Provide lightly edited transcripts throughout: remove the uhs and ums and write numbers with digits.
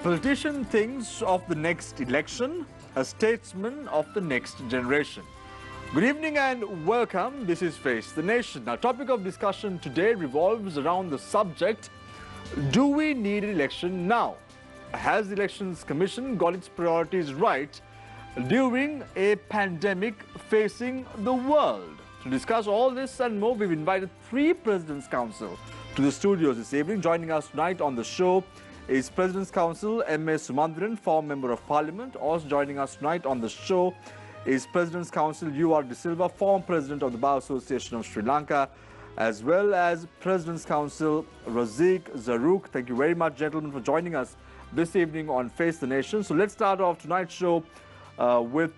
politician thinks of the next election, a statesman of the next generation. Good evening and welcome. This is Face the Nation. Our topic of discussion today revolves around the subject, do we need an election now? Has the Elections Commission got its priorities right during a pandemic facing the world? To discuss all this and more, we've invited three President's Council to the studios this evening. Joining us tonight on the show is President's Council M.A. Sumandran, former Member of Parliament. Also joining us tonight on the show is President's Council U.R. De Silva, former President of the Bar Association of Sri Lanka, as well as President's Council Raziq Zarruq. Thank you very much, gentlemen, for joining us this evening on Face the Nation. So let's start off tonight's show with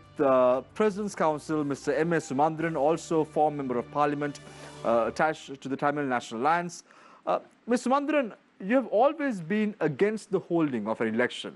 President's Council, Mr. M.A. Sumandran, also former Member of Parliament attached to the Tamil National Alliance. Mr. Sumandran, you have always been against the holding of an election.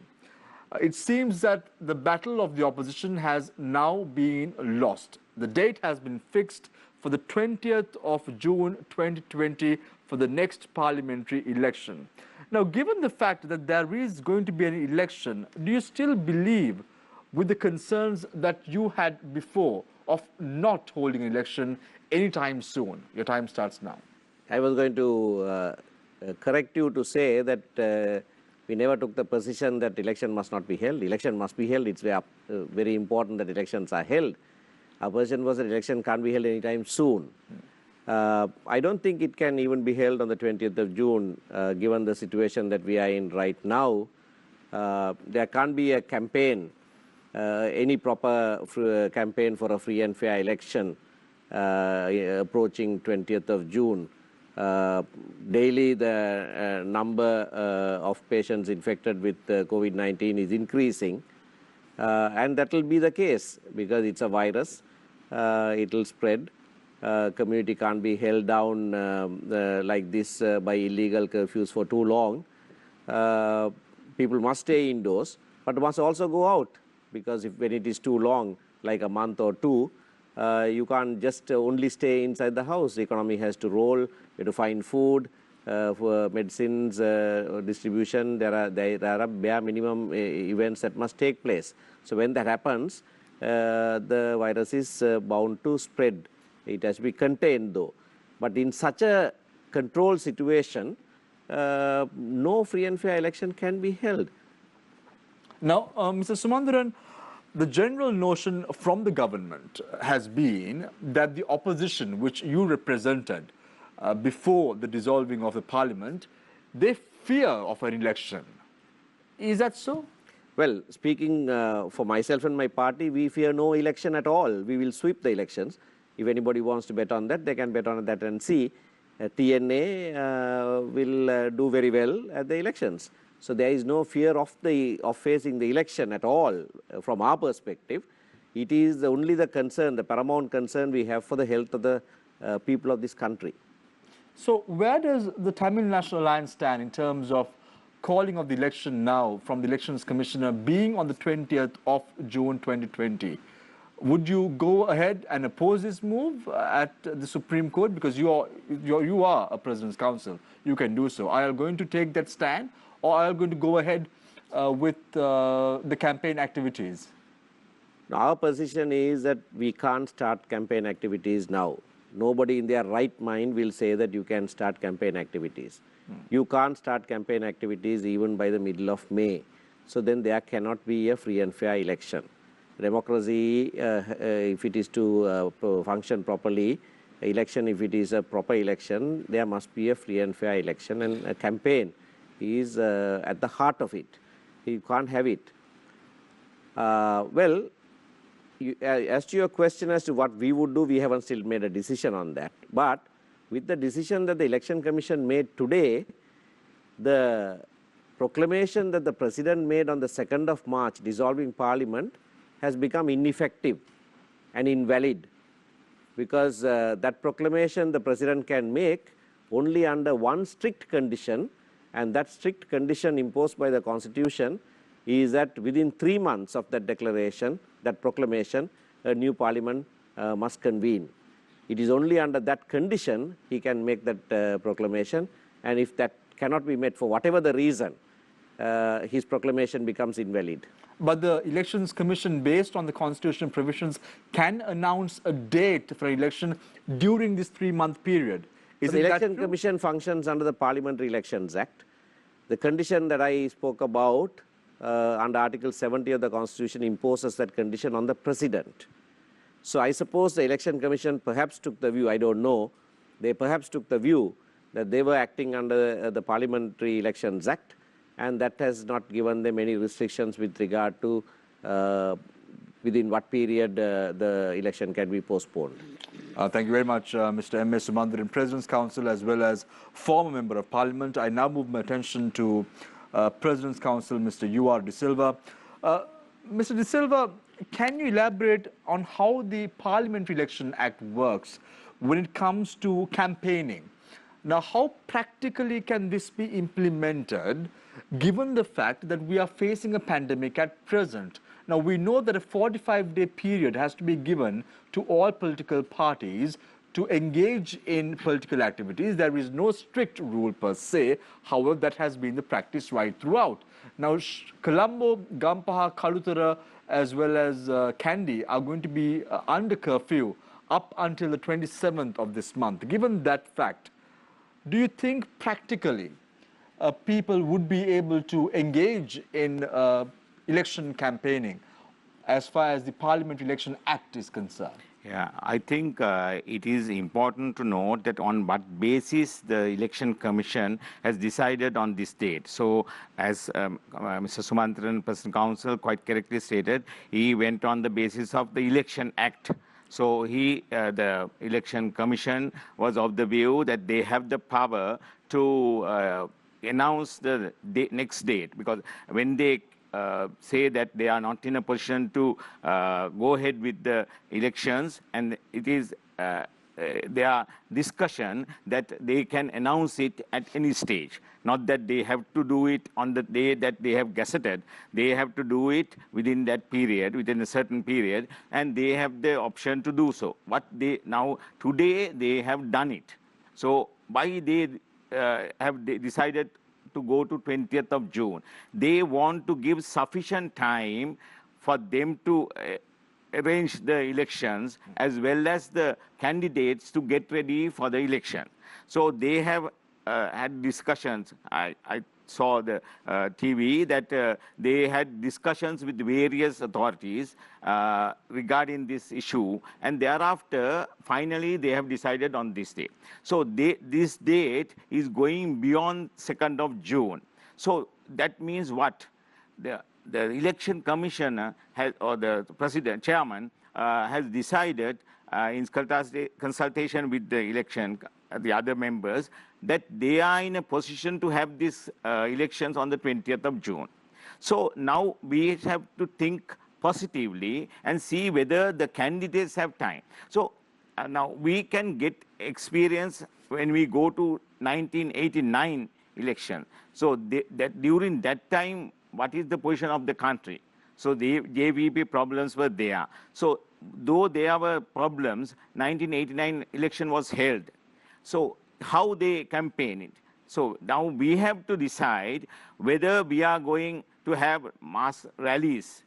It seems that the battle of the opposition has now been lost. The date has been fixed for the 20th of June 2020 for the next parliamentary election. Now, given the fact that there is going to be an election, do you still believe, with the concerns that you had before, of not holding an election anytime soon? Your time starts now. I was going to correct you to say that we never took the position that election must not be held. Election must be held. It's very important that elections are held. Our position was that election can't be held anytime soon. I don't think it can even be held on the 20th of June, given the situation that we are in right now. There can't be a campaign, any proper campaign for a free and fair election approaching 20th of June. Daily the number of patients infected with COVID-19 is increasing, and that will be the case because it's a virus. It will spread. Community can't be held down like this by illegal curfews for too long. People must stay indoors, but must also go out, because when it is too long, like a month or two, you can't just only stay inside the house. The economy has to roll. You have to find food, for medicines distribution. There are bare minimum events that must take place. So when that happens, the virus is bound to spread. It has to be contained, though. But in such a controlled situation, no free and fair election can be held. Now, Mr. Sumandran, the general notion from the government has been that the opposition, which you represented before the dissolving of the parliament, they fear of an election. Is that so? Well, speaking for myself and my party, we fear no election at all. We will sweep the elections. If anybody wants to bet on that, they can bet on that and see. TNA will do very well at the elections. So there is no fear of facing the election at all from our perspective. It is only the concern, the paramount concern we have for the health of the people of this country. So where does the Tamil National Alliance stand in terms of calling of the election now from the Elections Commissioner being on the 20th of June 2020? Would you go ahead and oppose this move at the Supreme Court? Because you are a President's Council. You can do so. Are you going to take that stand, or are you going to go ahead with the campaign activities? Our position is that we can't start campaign activities now. Nobody in their right mind will say that you can start campaign activities. You can't start campaign activities even by the middle of May. So then there cannot be a free and fair election. Democracy, if it is to function properly, election, if it is a proper election, there must be a free and fair election, and a campaign is at the heart of it. You can't have it. Well, as to your question as to what we would do, we haven't still made a decision on that. But with the decision that the Election Commission made today, the proclamation that the President made on the 2nd of March dissolving Parliament has become ineffective and invalid, because that proclamation the President can make only under one strict condition, and that strict condition imposed by the Constitution is that within 3 months of that declaration, that proclamation, a new Parliament must convene. It is only under that condition he can make that proclamation, and if that cannot be met for whatever the reason, his proclamation becomes invalid. But the Elections Commission, based on the constitutional provisions, can announce a date for election during this 3-month period. So the Election Commission functions under the Parliamentary Elections Act. The condition that I spoke about under Article 70 of the Constitution imposes that condition on the President. So I suppose the Election Commission perhaps took the view, I don't know, they perhaps took the view that they were acting under the Parliamentary Elections Act, and that has not given them any restrictions with regard to within what period the election can be postponed. Thank you very much, Mr. M. A. Sumandaran, President's Counsel as well as former Member of Parliament. I now move my attention to President's Counsel, Mr. U.R. De Silva. Mr. De Silva, can you elaborate on how the Parliamentary Election Act works when it comes to campaigning? Now, how practically can this be implemented given the fact that we are facing a pandemic at present? Now, we know that a 45-day period has to be given to all political parties to engage in political activities. There is no strict rule per se. However, that has been the practice right throughout. Now, Colombo, Gampaha, Kalutara, as well as Kandy are going to be under curfew up until the 27th of this month. Given that fact, do you think practically people would be able to engage in election campaigning as far as the Parliamentary Election Act is concerned? Yeah, I think it is important to note that on what basis the Election Commission has decided on this date. So, as Mr. Sumandaran, President Counsel, quite correctly stated, he went on the basis of the Election Act. So, the Election Commission was of the view that they have the power to announce the next date, because when they say that they are not in a position to go ahead with the elections, and it is their discussion that they can announce it at any stage. Not that they have to do it on the day that they have gazetted. They have to do it within that period, within a certain period, and they have the option to do so. What today they have done it. So why they have decided to go to 20th of June. They want to give sufficient time for them to arrange the elections as well as the candidates to get ready for the election. So they have had discussions. I saw the TV that they had discussions with various authorities regarding this issue, and thereafter finally they have decided on this day. So this date is going beyond 2nd of June. So that means what? The Election Commissioner has, or the President, Chairman, has decided in consultation with the other members, that they are in a position to have these elections on the 20th of June. So now we have to think positively and see whether the candidates have time. So now we can get experience when we go to 1989 election. So that during that time, what is the position of the country? So the JVP problems were there. So though there were problems, 1989 election was held. So how they campaign it. So now we have to decide whether we are going to have mass rallies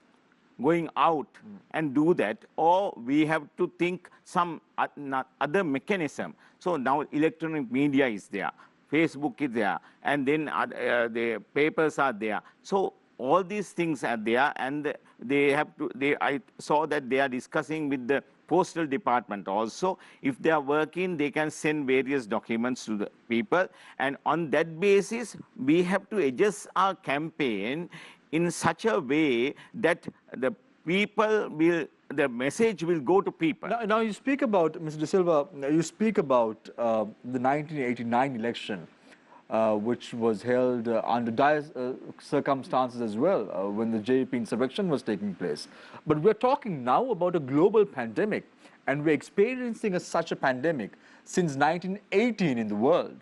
going out and do that, or we have to think some other mechanism. So now electronic media is there, Facebook is there, and then the papers are there. So all these things are there, and they have to. I saw that they are discussing with the Postal Department also. If they are working, they can send various documents to the people, and on that basis, we have to adjust our campaign in such a way that the people will, the message will go to people. Now you speak about, Mr. De Silva, you speak about the 1989 election, which was held under dire circumstances as well, when the JP insurrection was taking place. But we're talking now about a global pandemic, and we're experiencing such a pandemic since 1918 in the world.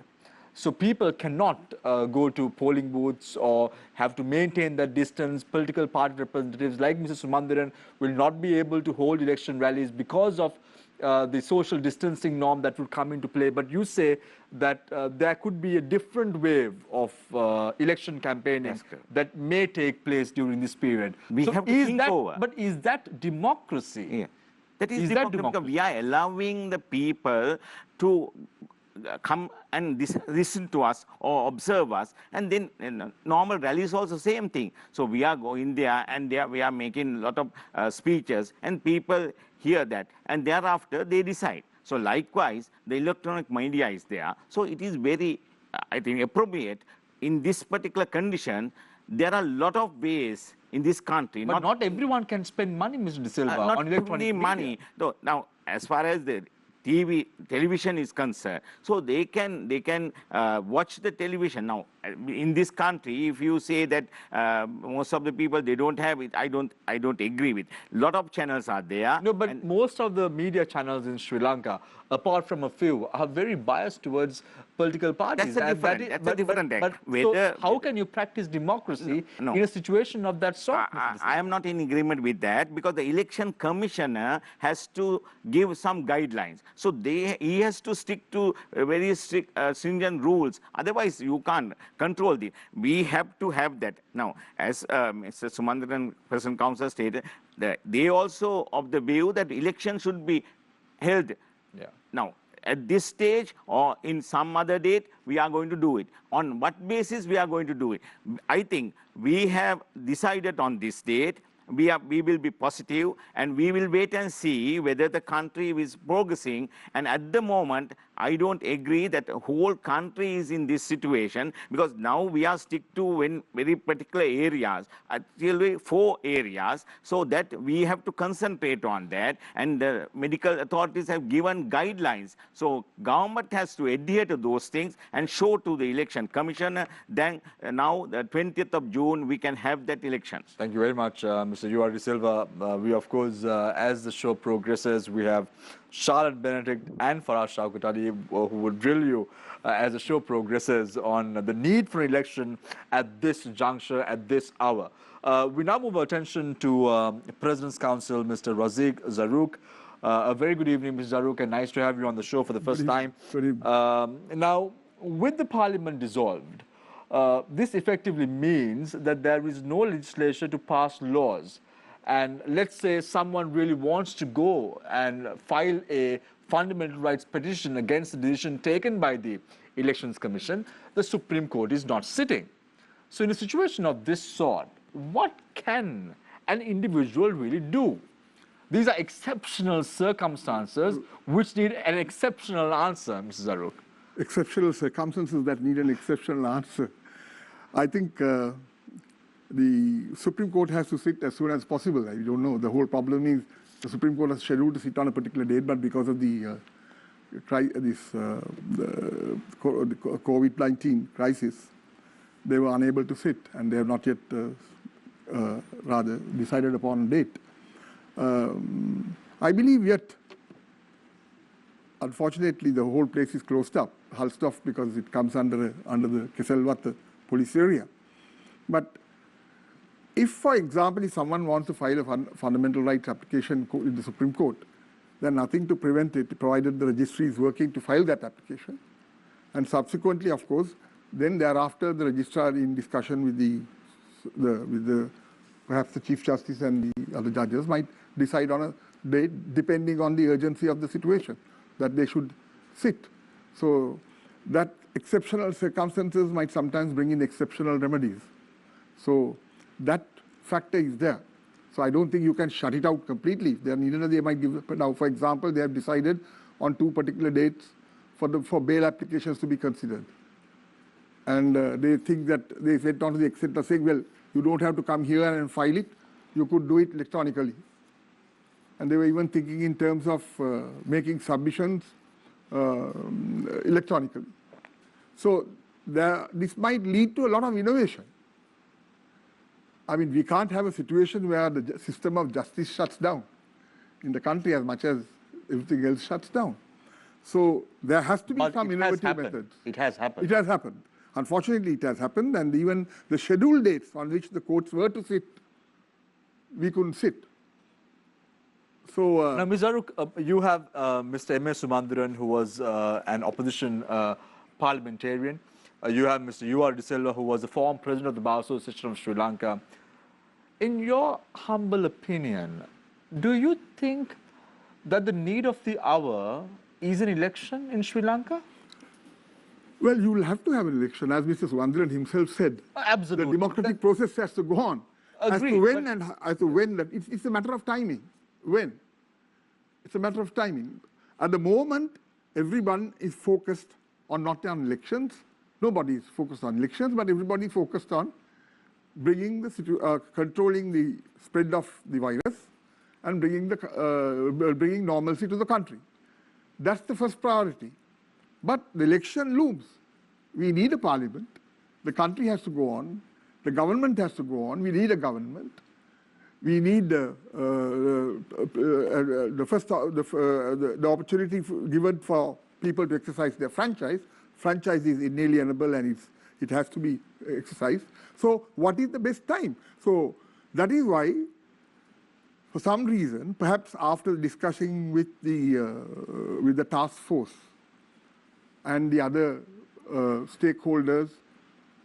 So people cannot go to polling booths or have to maintain that distance. Political party representatives like Mr. Sumandaran will not be able to hold election rallies because of the social distancing norm that would come into play, but you say that there could be a different wave of election campaigning that may take place during this period. We have to think over. But is that democracy? Yeah. That is democracy, because we are allowing the people to come and listen to us or observe us, and then normal rallies also same thing. So we are going there, and there we are making a lot of speeches, and people hear that, and thereafter they decide. So likewise, the electronic media is there. So it is very, I think, appropriate in this particular condition. There are a lot of ways in this country. But not everyone can spend money, Mr. De Silva, on electronic media. Money. No, now, as far as the television is concerned, so they can watch the television. Now, in this country, if you say that most of the people, they don't have it, I don't agree with. A lot of channels are there. No, but most of the media channels in Sri Lanka, apart from a few, are very biased towards political parties. That's a different act. So how can you practice democracy in a situation of that sort? I am not in agreement with that, because the election commissioner has to give some guidelines. So he has to stick to very strict, stringent rules. Otherwise, you can't control it. We have to have that. Now, as Mr. Sumantran, President Council stated, that they also of the view that election should be held. Yeah. Now, at this stage or in some other date, we are going to do it. On what basis we are going to do it? I think we have decided on this date. We will be positive, and we will wait and see whether the country is progressing. And at the moment, I don't agree that the whole country is in this situation, because now we are stick to very particular areas, actually 4 areas, so that we have to concentrate on that. And the medical authorities have given guidelines. So government has to adhere to those things and show to the election commissioner. Then now, the 20th of June, we can have that elections. Thank you very much, Mr. U.R. De Silva. We, of course, as the show progresses, we have Charlotte Benedict and Farah Shaukat Ali, who will drill you as the show progresses on the need for election at this juncture, at this hour. We now move our attention to President's Counsel, Mr. Raziq Zarruq. A very good evening, Mr. Zarruq, and nice to have you on the show for the first time. Now, with the Parliament dissolved, this effectively means that there is no legislation to pass laws. And let's say someone really wants to go and file a fundamental rights petition against the decision taken by the Elections Commission, the Supreme Court is not sitting. So in a situation of this sort, what can an individual really do? These are exceptional circumstances which need an exceptional answer, Mrs. Zarruq. Exceptional circumstances that need an exceptional answer. I think the Supreme Court has to sit as soon as possible. I don't know. The whole problem is the Supreme Court has scheduled to sit on a particular date, but because of the COVID-19 crisis, they were unable to sit, and they have not yet rather decided upon a date. I believe yet, unfortunately, the whole place is closed up, halted off, because it comes under the Keselwat police area. But if, for example, if someone wants to file a fundamental rights application in the Supreme Court, then nothing to prevent it, provided the registry is working to file that application. And subsequently, of course, then thereafter, the registrar, in discussion with perhaps the Chief Justice and the other judges, might decide on a date, depending on the urgency of the situation, that they should sit. So that exceptional circumstances might sometimes bring in exceptional remedies. So that factor is there. So I don't think you can shut it out completely. If they are needed, they might give. Now, for example, they have decided on 2 particular dates for bail applications to be considered. And they think that they went on to the extent of saying, well, you don't have to come here and file it. You could do it electronically. And they were even thinking in terms of making submissions electronically. So this might lead to a lot of innovation. I mean, we can't have a situation where the system of justice shuts down in the country as much as everything else shuts down. So there has to be some innovative methods. It has happened. It has happened. Unfortunately, it has happened, and even the scheduled dates on which the courts were to sit, we couldn't sit. So, Now, Ms. Zaruk, you have Mr. M.A. Sumanthiran, who was an opposition parliamentarian. You have Mr. U.R. De Silva, who was the former president of the Bar Association of Sri Lanka. In your humble opinion, do you think that the need of the hour is an election in Sri Lanka? well, you will have to have an election, as Mr. Sumanthiran himself said. Absolutely. The democratic process has to go on. Agreed, As to when, it's a matter of timing. When? It's a matter of timing. At the moment, everyone is focused on not on elections. Nobody is focused on elections, but everybody is focused on controlling the spread of the virus and bringing normalcy to the country. That's the first priority. But the election looms. We need a parliament. The country has to go on. The government has to go on. We need a government. We need the opportunity given for people to exercise their franchise. Franchise is inalienable and it has to be exercised. So what is the best time? So that is why, for some reason, perhaps after discussing with the task force and the other stakeholders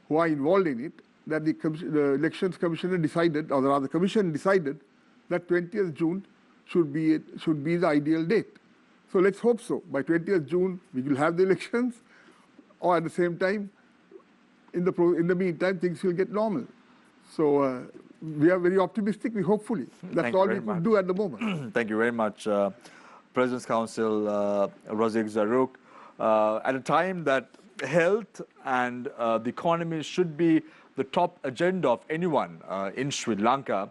who are involved in it, that the elections commissioner decided, or rather the commission decided, that 20th June should be the ideal date. So let's hope so. By 20th June, we will have the elections, or at the same time, in the meantime, things will get normal. So we are very optimistic, hopefully. That's all we could do at the moment. Thank you very much, President's Council, Razik Zaruk. At a time that health and the economy should be the top agenda of anyone in Sri Lanka,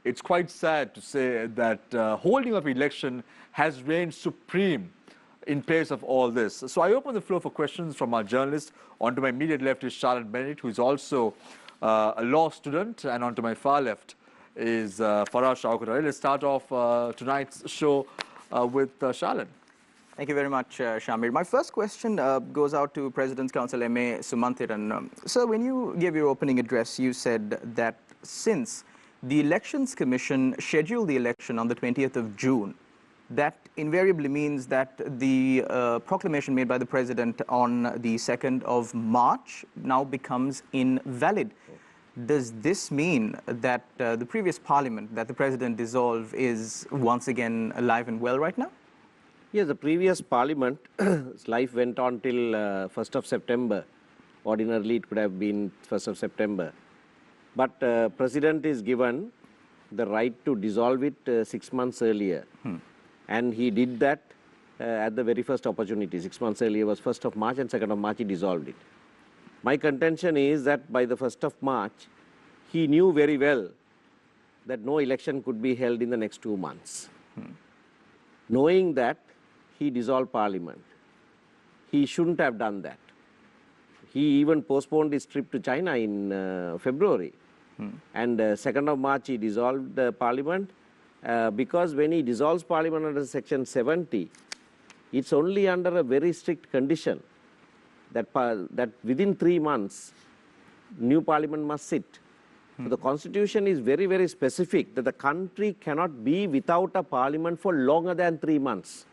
it's quite sad to say that holding of election has reigned supreme in place of all this. So I open the floor for questions from our journalists. On to my immediate left is Charlotte Bennett, who is also a law student, and on to my far left is Farah Shaukat. Let's start off tonight's show with Charlotte. Thank you very much, Shamir. My first question goes out to President's Council M.A. Sumanthiran. Sir, when you gave your opening address, you said that since the Elections Commission scheduled the election on the 20th of June, that invariably means that the proclamation made by the President on the 2nd of March now becomes invalid. Does this mean that the previous parliament that the President dissolved is once again alive and well right now? Yes, the previous parliament, life went on till 1st of September. Ordinarily, it could have been 1st of September. But President is given the right to dissolve it 6 months earlier. And he did that at the very first opportunity. 6 months earlier was 1st of March, and 2nd of March he dissolved it. My contention is that by the 1st of March, he knew very well that no election could be held in the next 2 months. Knowing that, he dissolved parliament. He shouldn't have done that. He even postponed his trip to China in February. And 2nd of March he dissolved the parliament because when he dissolves parliament under section 70, it's only under a very strict condition that within 3 months new parliament must sit. So the constitution is very, very specific that the country cannot be without a parliament for longer than 3 months.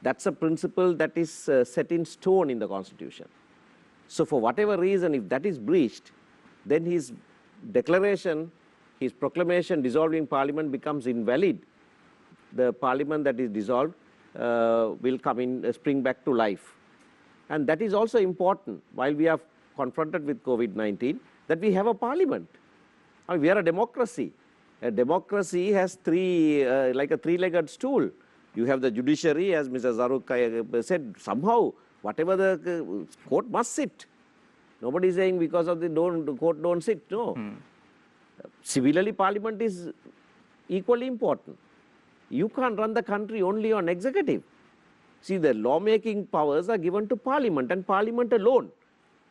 That's a principle that is set in stone in the constitution. So for whatever reason, if that is breached, then his declaration, his proclamation dissolving parliament becomes invalid. The parliament that is dissolved will come in, spring back to life. And that is also important while we are confronted with COVID-19, that we have a parliament. I mean, we are a democracy. A democracy has like a three-legged stool. You have the judiciary, as Mr. Zaruk said, somehow, whatever the court must sit. Nobody is saying because of the court don't sit, no. Civilly, parliament is equally important. You can't run the country only on executive. See, the lawmaking powers are given to parliament and parliament alone.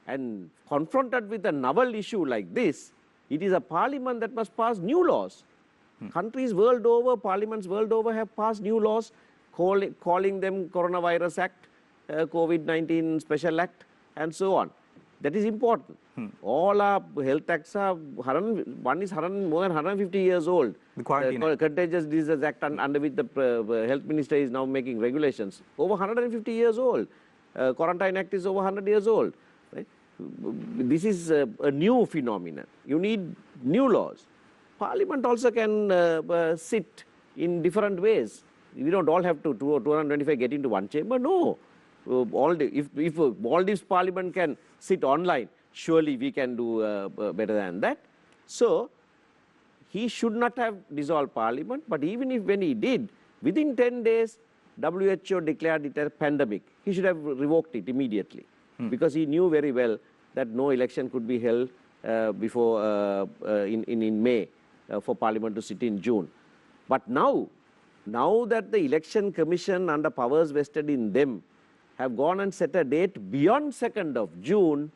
And confronted with a novel issue like this, it is a parliament that must pass new laws. Countries world over, parliaments world over have passed new laws, calling them Coronavirus Act, COVID-19 Special Act, and so on. That is important. All our health acts are, one is more than 150 years old. The Quarantine Act. Contagious Diseases Act, under which the health minister is now making regulations, over 150 years old. Quarantine Act is over 100 years old. Right? This is a new phenomenon. You need new laws. Parliament also can sit in different ways. We don't all have to 225 get into one chamber. No. If Maldives Parliament can sit online, surely we can do better than that. So, he should not have dissolved Parliament, but even if when he did, within 10 days, WHO declared it a pandemic. He should have revoked it immediately because he knew very well that no election could be held before in May for Parliament to sit in June. But now that the Election Commission under powers vested in them have gone and set a date beyond 2nd of June,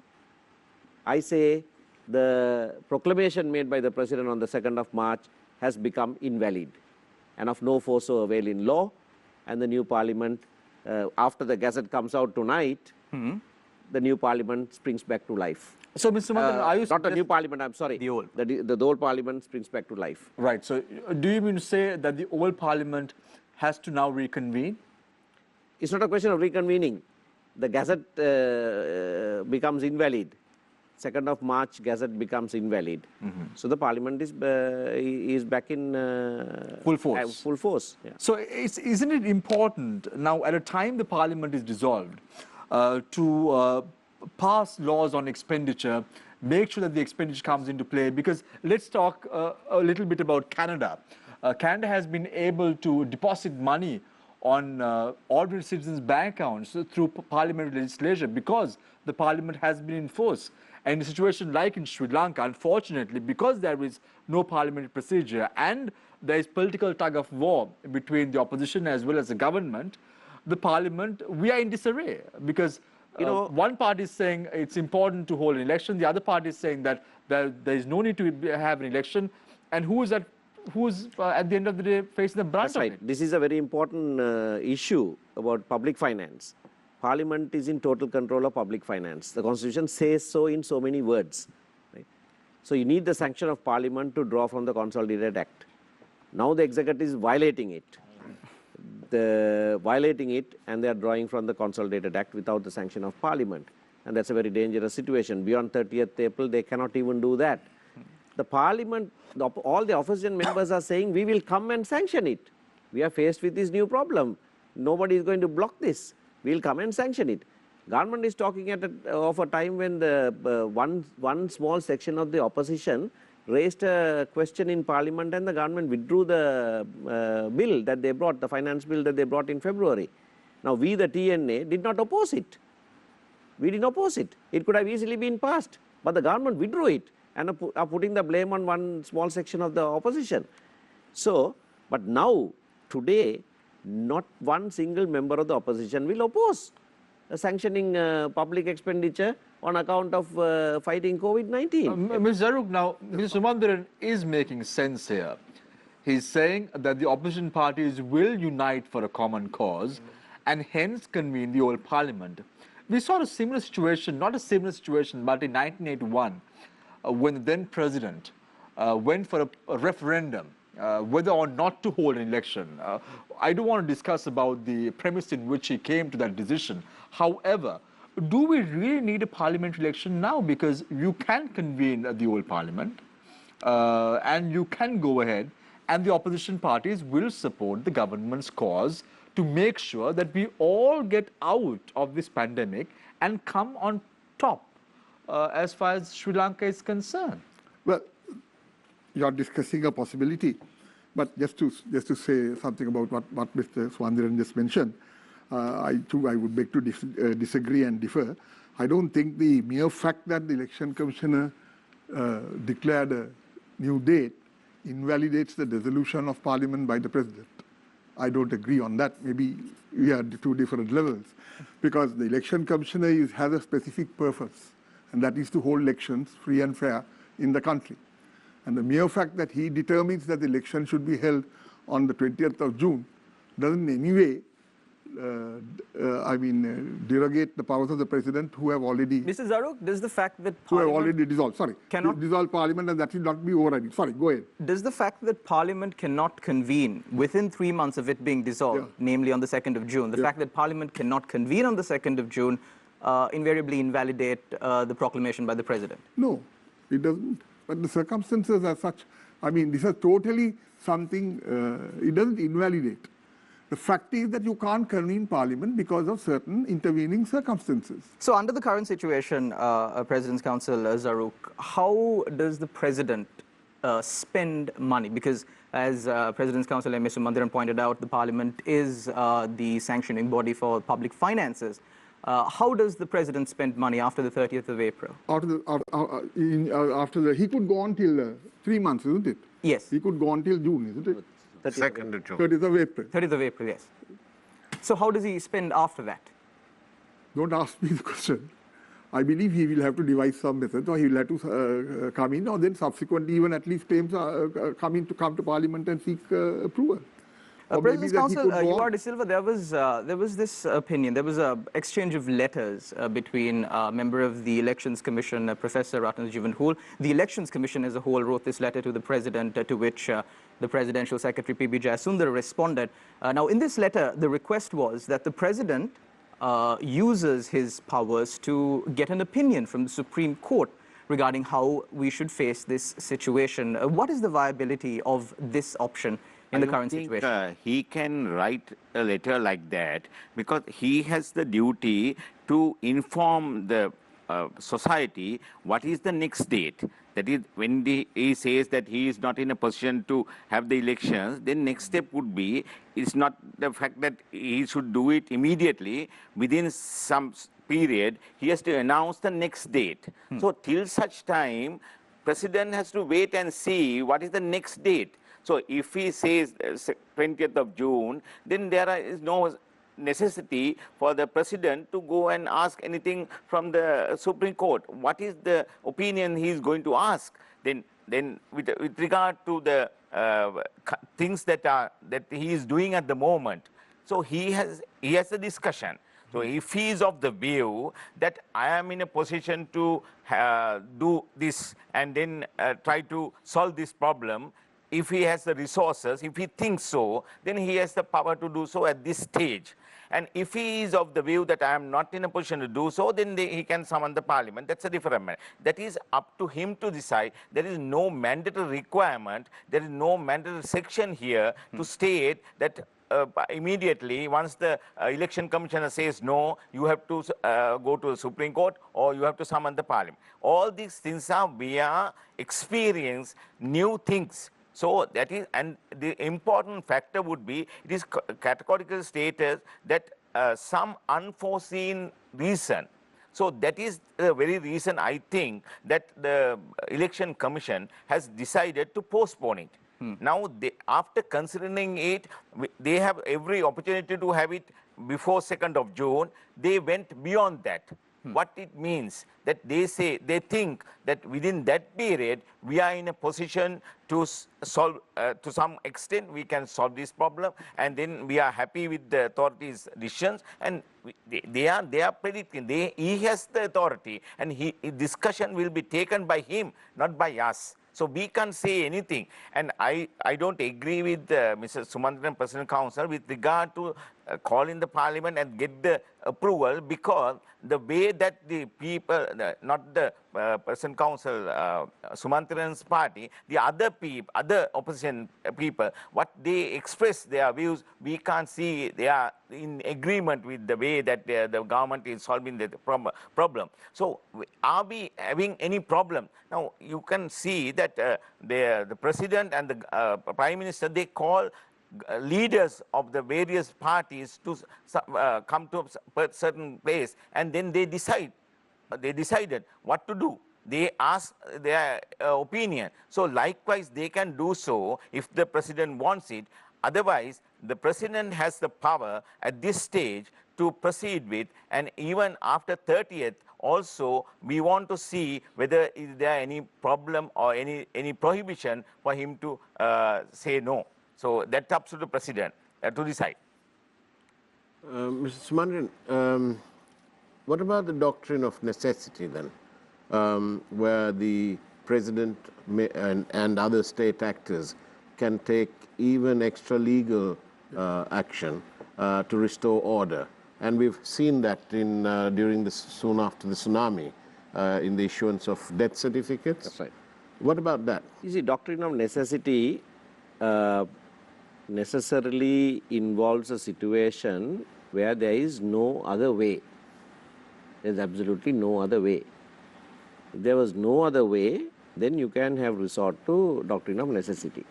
I say the proclamation made by the President on the 2nd of March has become invalid and of no force or avail in law, and the new Parliament, after the Gazette comes out tonight, the new Parliament springs back to life. So, Mr. Sumanthiran, are you not the new Parliament, I'm sorry. The old. The old Parliament springs back to life. Right. So, do you mean to say that the old Parliament has to now reconvene? It's not a question of reconvening. The Gazette becomes invalid. 2nd of March, Gazette becomes invalid. So the Parliament is back in full force. Full force. Yeah. So isn't it important now, at a time the Parliament is dissolved, to pass laws on expenditure, make sure that the expenditure comes into play? Because let's talk a little bit about Canada. Canada has been able to deposit money on ordinary citizens' bank accounts through parliamentary legislation because the Parliament has been in force. And in a situation like in Sri Lanka, unfortunately, because there is no parliamentary procedure and there is political tug of war between the opposition as well as the government, the Parliament, we are in disarray because one party is saying it's important to hold an election, the other party is saying that there is no need to have an election, and who's at the end of the day facing the brunt of it? This is a very important issue about public finance. Parliament is in total control of public finance. The Constitution says so in so many words. Right? So you need the sanction of Parliament to draw from the Consolidated Act. Now the Executive is violating it. And they are drawing from the Consolidated Act without the sanction of Parliament. And that's a very dangerous situation. Beyond 30th April, they cannot even do that. The Parliament, all the opposition members are saying, we will come and sanction it. We are faced with this new problem. Nobody is going to block this. We will come and sanction it. Government is talking of a time when the one small section of the opposition raised a question in Parliament and the government withdrew the bill that they brought, the finance bill that they brought in February. Now, we, the TNA, did not oppose it. We didn't oppose it. It could have easily been passed, but the government withdrew it and are putting the blame on one small section of the opposition. So, but now, today, not one single member of the opposition will oppose sanctioning public expenditure on account of fighting COVID-19. Ms. Zaruk, now, Mr. Sumanthiran is making sense here. He's saying that the opposition parties will unite for a common cause and hence convene the old Parliament. We saw a similar situation, not a similar situation, but in 1981, when the then president went for a referendum whether or not to hold an election. I don't want to discuss about the premise in which he came to that decision. However, do we really need a parliamentary election now? Because you can convene the old Parliament and you can go ahead and the opposition parties will support the government's cause to make sure that we all get out of this pandemic and come on top as far as Sri Lanka is concerned. Well, you are discussing a possibility, but just to say something about what Mr. Sumanthiran just mentioned, I would beg to disagree and differ. I don't think the mere fact that the election commissioner declared a new date invalidates the dissolution of Parliament by the president. I don't agree on that. Maybe we are at two different levels, because the election commissioner has a specific purpose, and that is to hold elections free and fair in the country. And the mere fact that he determines that the election should be held on the 20th of June doesn't in any way derogate the powers of the president who have already Mr. Zarruq, does the fact that who have Parliament already dissolved. Sorry, cannot dissolve Parliament, and that should not be overriding. Sorry, go ahead. does the fact that Parliament cannot convene within 3 months of it being dissolved, namely on the 2nd of June, the fact that Parliament cannot convene on the 2nd of June invariably invalidate the proclamation by the President? No, it doesn't. But the circumstances as such, I mean, this is totally something, it doesn't invalidate. The fact is that you can't convene Parliament because of certain intervening circumstances. So under the current situation, President's Counsel Zarruq, how does the President spend money? Because as President's Counsel M.A. Sumantiran pointed out, the Parliament is the sanctioning body for public finances. How does the President spend money after the 30th of April? He could go on till 3 months, isn't it? Yes. He could go on till June, isn't it? 2nd of June. 30th of April. 30th of April, yes. So how does he spend after that? Don't ask me the question. I believe he will have to devise some method, or he will have to come in, or then subsequently even at least claims come to Parliament and seek approval. President's Counsel, U.R. De Silva, there was this opinion, there was an exchange of letters between a member of the Elections Commission, Professor Ratanajivan Hool. The Elections Commission as a whole wrote this letter to the President, to which the Presidential Secretary P.B. Jayasundar responded. Now, in this letter, the request was that the President uses his powers to get an opinion from the Supreme Court regarding how we should face this situation. What is the viability of this option in the current situation? He can write a letter like that because he has the duty to inform the society what is the next date. That is, when he says that he is not in a position to have the elections, then next step would be, it's not the fact that he should do it immediately. Within some period, he has to announce the next date. So till such time, President has to wait and see what is the next date. So if he says 20th of June, then there is no necessity for the President to go and ask anything from the Supreme Court. What is the opinion he is going to ask? Then with regard to the things that he is doing at the moment, so he has a discussion. So if he is of the view that I am in a position to do this and then try to solve this problem, if he has the resources, if he thinks so, then he has the power to do so at this stage. And if he is of the view that I am not in a position to do so, then he can summon the Parliament. That's a different matter. That is up to him to decide. There is no mandatory requirement. There is no mandatory section here to state that immediately, once the election commissioner says no, you have to go to the Supreme Court or you have to summon the Parliament. All these things are via experience, new things. So that is, and the important factor would be, it is categorically stated that some unforeseen reason. So that is the very reason I think that the Election Commission has decided to postpone it. Now, after considering it, they have every opportunity to have it before 2nd of June. They went beyond that. What it means that they think that within that period, we are in a position to solve, to some extent, we can solve this problem, and then we are happy with the authorities' decisions, and they are predicting. He has the authority, and discussion will be taken by him, not by us. So we can't say anything. And I don't agree with Mr. Sumantiran, President Counsel, with regard to call in the Parliament and get the approval, because the way that the people, not the President Counsel, Sumantiran's party, the other opposition people, what they express their views, we can't see they are in agreement with the way that the government is solving the problem. So are we having any problem? Now, you can see that the President and the Prime Minister, they call leaders of the various parties to come to a certain place, and then they decided what to do. They ask their opinion. So likewise, they can do so if the President wants it. Otherwise, the President has the power at this stage to proceed with, and even after 30th, also, we want to see whether is there any problem or any prohibition for him to say no. So that's up to the President to decide. Mr. Sumanthiran, what about the doctrine of necessity then, where the president and other state actors can take even extra legal action to restore order? And we've seen that in soon after the tsunami, in the issuance of death certificates. That's right. What about that? You see, doctrine of necessity necessarily involves a situation where there is no other way. There is absolutely no other way. If there was no other way, then you can have resort to doctrine of necessity.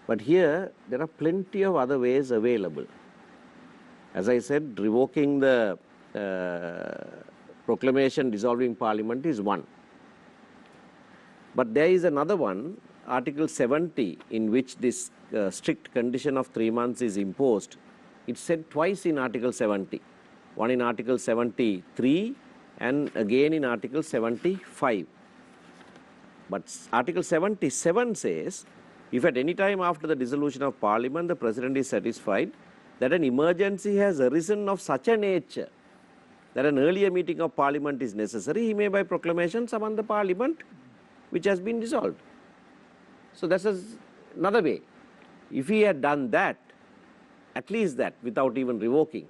But here, there are plenty of other ways available. As I said, revoking the proclamation dissolving parliament is one. But there is another one, Article 70, in which this strict condition of 3 months is imposed. It's said twice in Article 70, one in Article 73 and again in Article 75. But Article 77 says, if at any time after the dissolution of Parliament the President is satisfied that an emergency has arisen of such a nature that an earlier meeting of Parliament is necessary, he may by proclamation summon the Parliament which has been dissolved. So that's another way. If he had done that, at least that, without even revoking,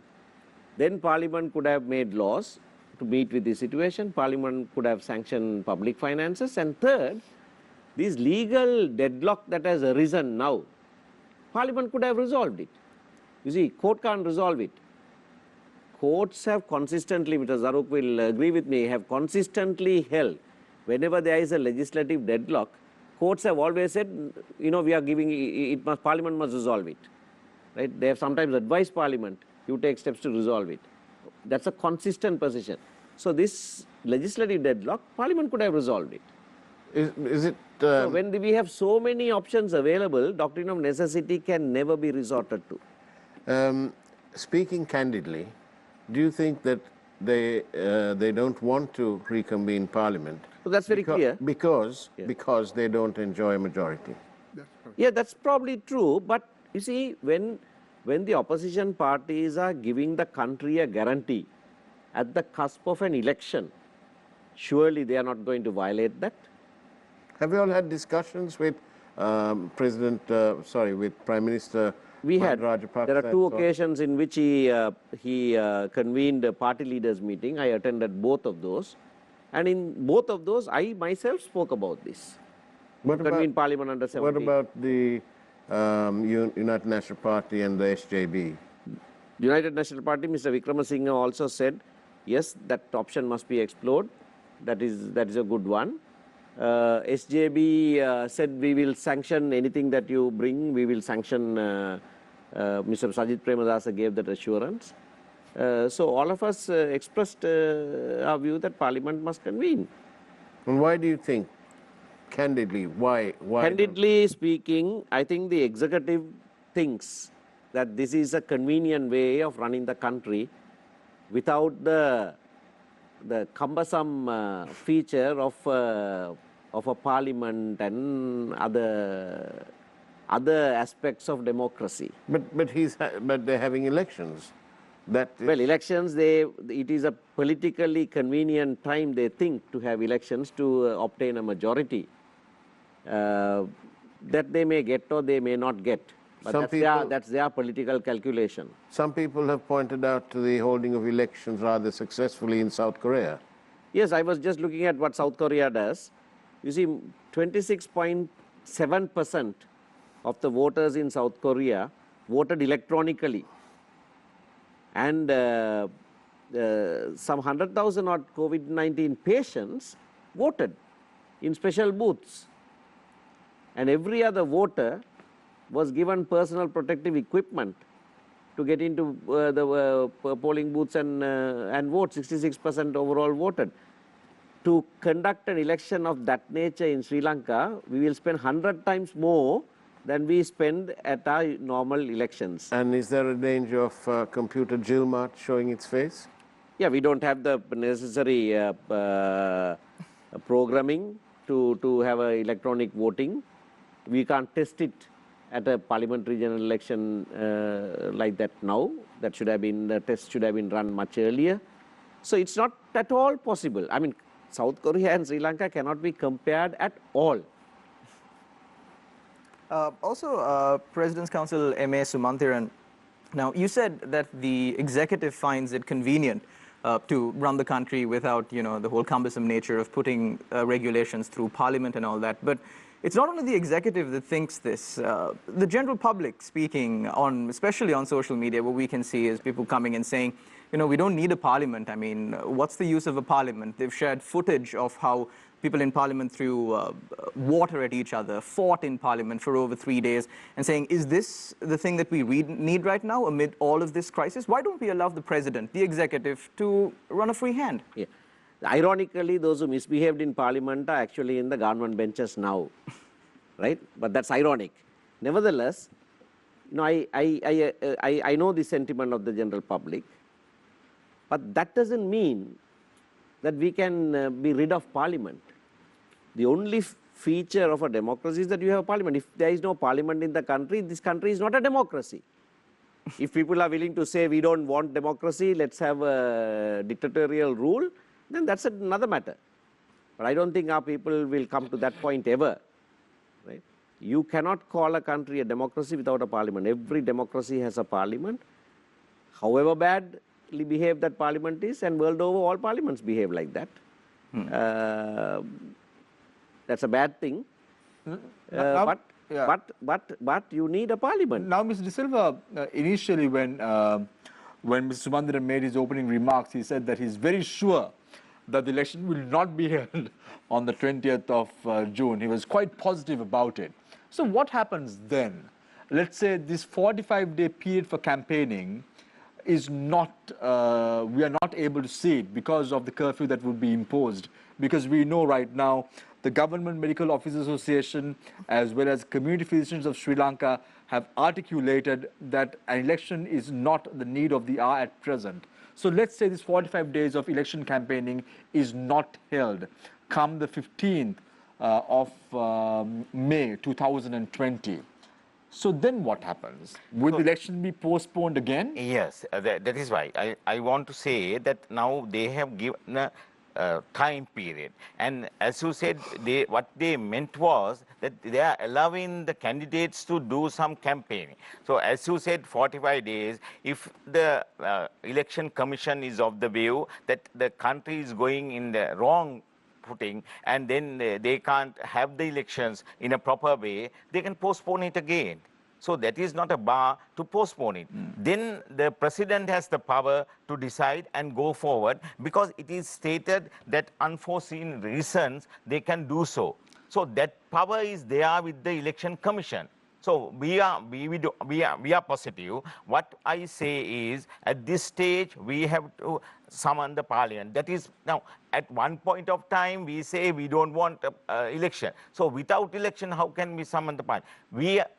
then Parliament could have made laws to meet with the situation, Parliament could have sanctioned public finances, and third, this legal deadlock that has arisen now, Parliament could have resolved it. You see, court can't resolve it. Courts have consistently, Mr. Zaruk will agree with me, have consistently held, whenever there is a legislative deadlock, courts have always said, you know, we are giving, Parliament must resolve it. Right? They have sometimes advised Parliament, you take steps to resolve it. That's a consistent position. So this legislative deadlock, Parliament could have resolved it. Is it... So when we have so many options available, doctrine of necessity can never be resorted to. Speaking candidly, do you think that they don't want to reconvene Parliament? So that's very clear. Because they don't enjoy a majority. Yeah, that's probably true. But you see, when the opposition parties are giving the country a guarantee at the cusp of an election, surely they are not going to violate that. Have you all had discussions with with Prime Minister? We had. Rajapaksa? There are two occasions in which he convened a party leaders meeting. I attended both of those. And in both of those, I myself spoke about this. Convened Parliament under 17. What about the United National Party and the SJB? United National Party, Mr. Wickramasinghe also said, yes, that option must be explored. That is a good one. SJB said we will sanction anything that you bring. We will sanction. Mr. Sajid Premadasa gave that assurance. So all of us expressed our view that Parliament must convene. And why do you think, candidly, why? Candidly speaking, I think the executive thinks that this is a convenient way of running the country without the cumbersome feature of a parliament and other aspects of democracy. But they're having elections. Well, elections, it is a politically convenient time, they think, to have elections to obtain a majority that they may get or they may not get. But that's their political calculation. Some people have pointed out to the holding of elections rather successfully in South Korea. Yes, I was just looking at what South Korea does. You see, 26.7% of the voters in South Korea voted electronically. And some 100,000 odd COVID-19 patients voted in special booths. And every other voter was given personal protective equipment to get into the polling booths and vote. 66% overall voted. To conduct an election of that nature in Sri Lanka, we will spend 100 times more than we spend at our normal elections. And is there a danger of computer Jilmart showing its face? Yeah, we don't have the necessary programming to have electronic voting. We can't test it at a parliamentary general election like that now. That should have been, the test should have been run much earlier. So it's not at all possible. I mean, South Korea and Sri Lanka cannot be compared at all. Also, President's Counsel M.A. Sumanthiran, now you said that the executive finds it convenient to run the country without, the whole cumbersome nature of putting regulations through Parliament and all that. But it's not only the executive that thinks this. The general public speaking on, especially on social media, what we can see is people coming and saying, we don't need a parliament. I mean, what's the use of a parliament? They've shared footage of how people in parliament threw water at each other, fought in parliament for over 3 days, and saying, is this the thing that we need right now amid all of this crisis? Why don't we allow the president, the executive, to run a free hand? Yeah. Ironically, those who misbehaved in parliament are actually in the government benches now, right? But that's ironic. Nevertheless, I know the sentiment of the general public, but that doesn't mean that we can be rid of parliament. The only feature of a democracy is that you have a parliament. If there is no parliament in the country, this country is not a democracy. If people are willing to say we don't want democracy, let's have a dictatorial rule, then that's another matter. But I don't think our people will come to that point ever. Right? You cannot call a country a democracy without a parliament. Every democracy has a parliament. However badly behaved that parliament is, and world over all parliaments behave like that. That's a bad thing. But you need a parliament. Now, Mr. De Silva, initially when Mr. Sumanthiran made his opening remarks, he said that he's very sure that the election will not be held on the 20th of June. He was quite positive about it. So what happens then? Let's say this 45-day period for campaigning is not, we are not able to see it because of the curfew that would be imposed. Because we know right now the Government Medical Officers Association as well as Community Physicians of Sri Lanka have articulated that an election is not the need of the hour at present. So let's say this 45 days of election campaigning is not held come the 15th of May 2020. So then what happens? Will the election be postponed again? Yes, that is why I want to say that now they have given a time period. And as you said, what they meant was that they are allowing the candidates to do some campaigning. So as you said, 45 days, if the election commission is of the view that the country is going in the wrong footing and then they can't have the elections in a proper way, they can postpone it again. So that is not a bar to postpone it. Then the president has the power to decide and go forward because it is stated that unforeseen reasons they can do so. So that power is there with the election commission. So we are positive. What I say is, at this stage, we have to summon the parliament. That is, now, at one point of time, we say we don't want election. So without election, how can we summon the parliament?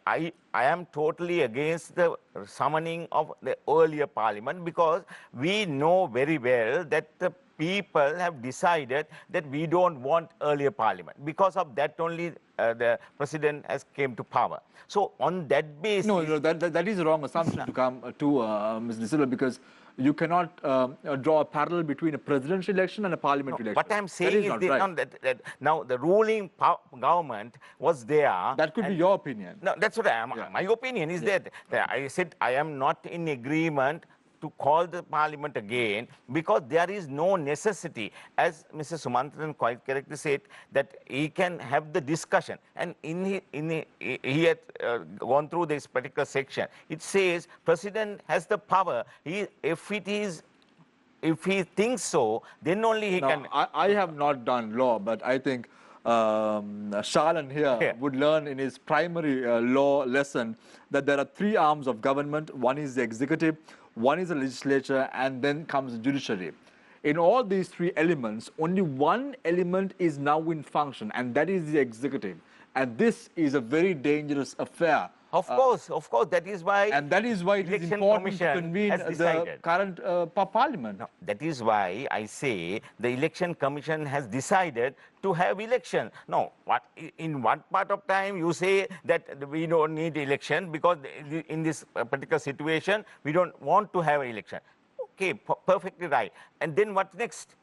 I am totally against the summoning of the earlier parliament because we know very well that the people have decided that we don't want earlier parliament. Because of that only the president has came to power. So on that basis... No, that is a wrong assumption to come to Mr. De Silva, because you cannot draw a parallel between a presidential election and a parliamentary election. What I'm saying is that now the ruling government was there. That could be your opinion. No, that's what I am. Yeah. My opinion is that I said I am not in agreement to call the parliament again because there is no necessity. As Mr. Sumanthiran quite correctly said, that he can have the discussion. And he had gone through this particular section. It says President has the power. If he thinks so, then only he can... I have not done law, but I think Shalan here would learn in his primary law lesson that there are three arms of government. One is the executive, one is the legislature, and then comes the judiciary. In all these three elements, only one element is now in function, and that is the executive. And this is a very dangerous affair Of course, that is why. And that is why it is Election important to Commission convene has the decided. current parliament. No, that is why I say the election commission has decided to have election. No, in what part of time you say that we don't need election because in this particular situation we don't want to have election. Okay, perfectly right. And then what next?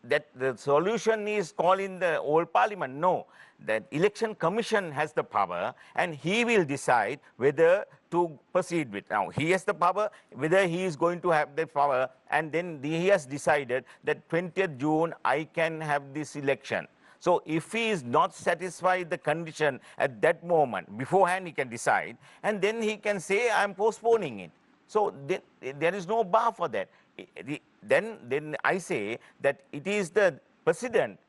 That the solution is call in the old parliament. No, the election commission has the power and he will decide whether to proceed with. Now, he has the power, whether he is going to have the power, and then he has decided that 20th June I can have this election. So if he is not satisfied the condition at that moment, beforehand he can decide, and then he can say I am postponing it. So there is no bar for that. Then I say that it is the president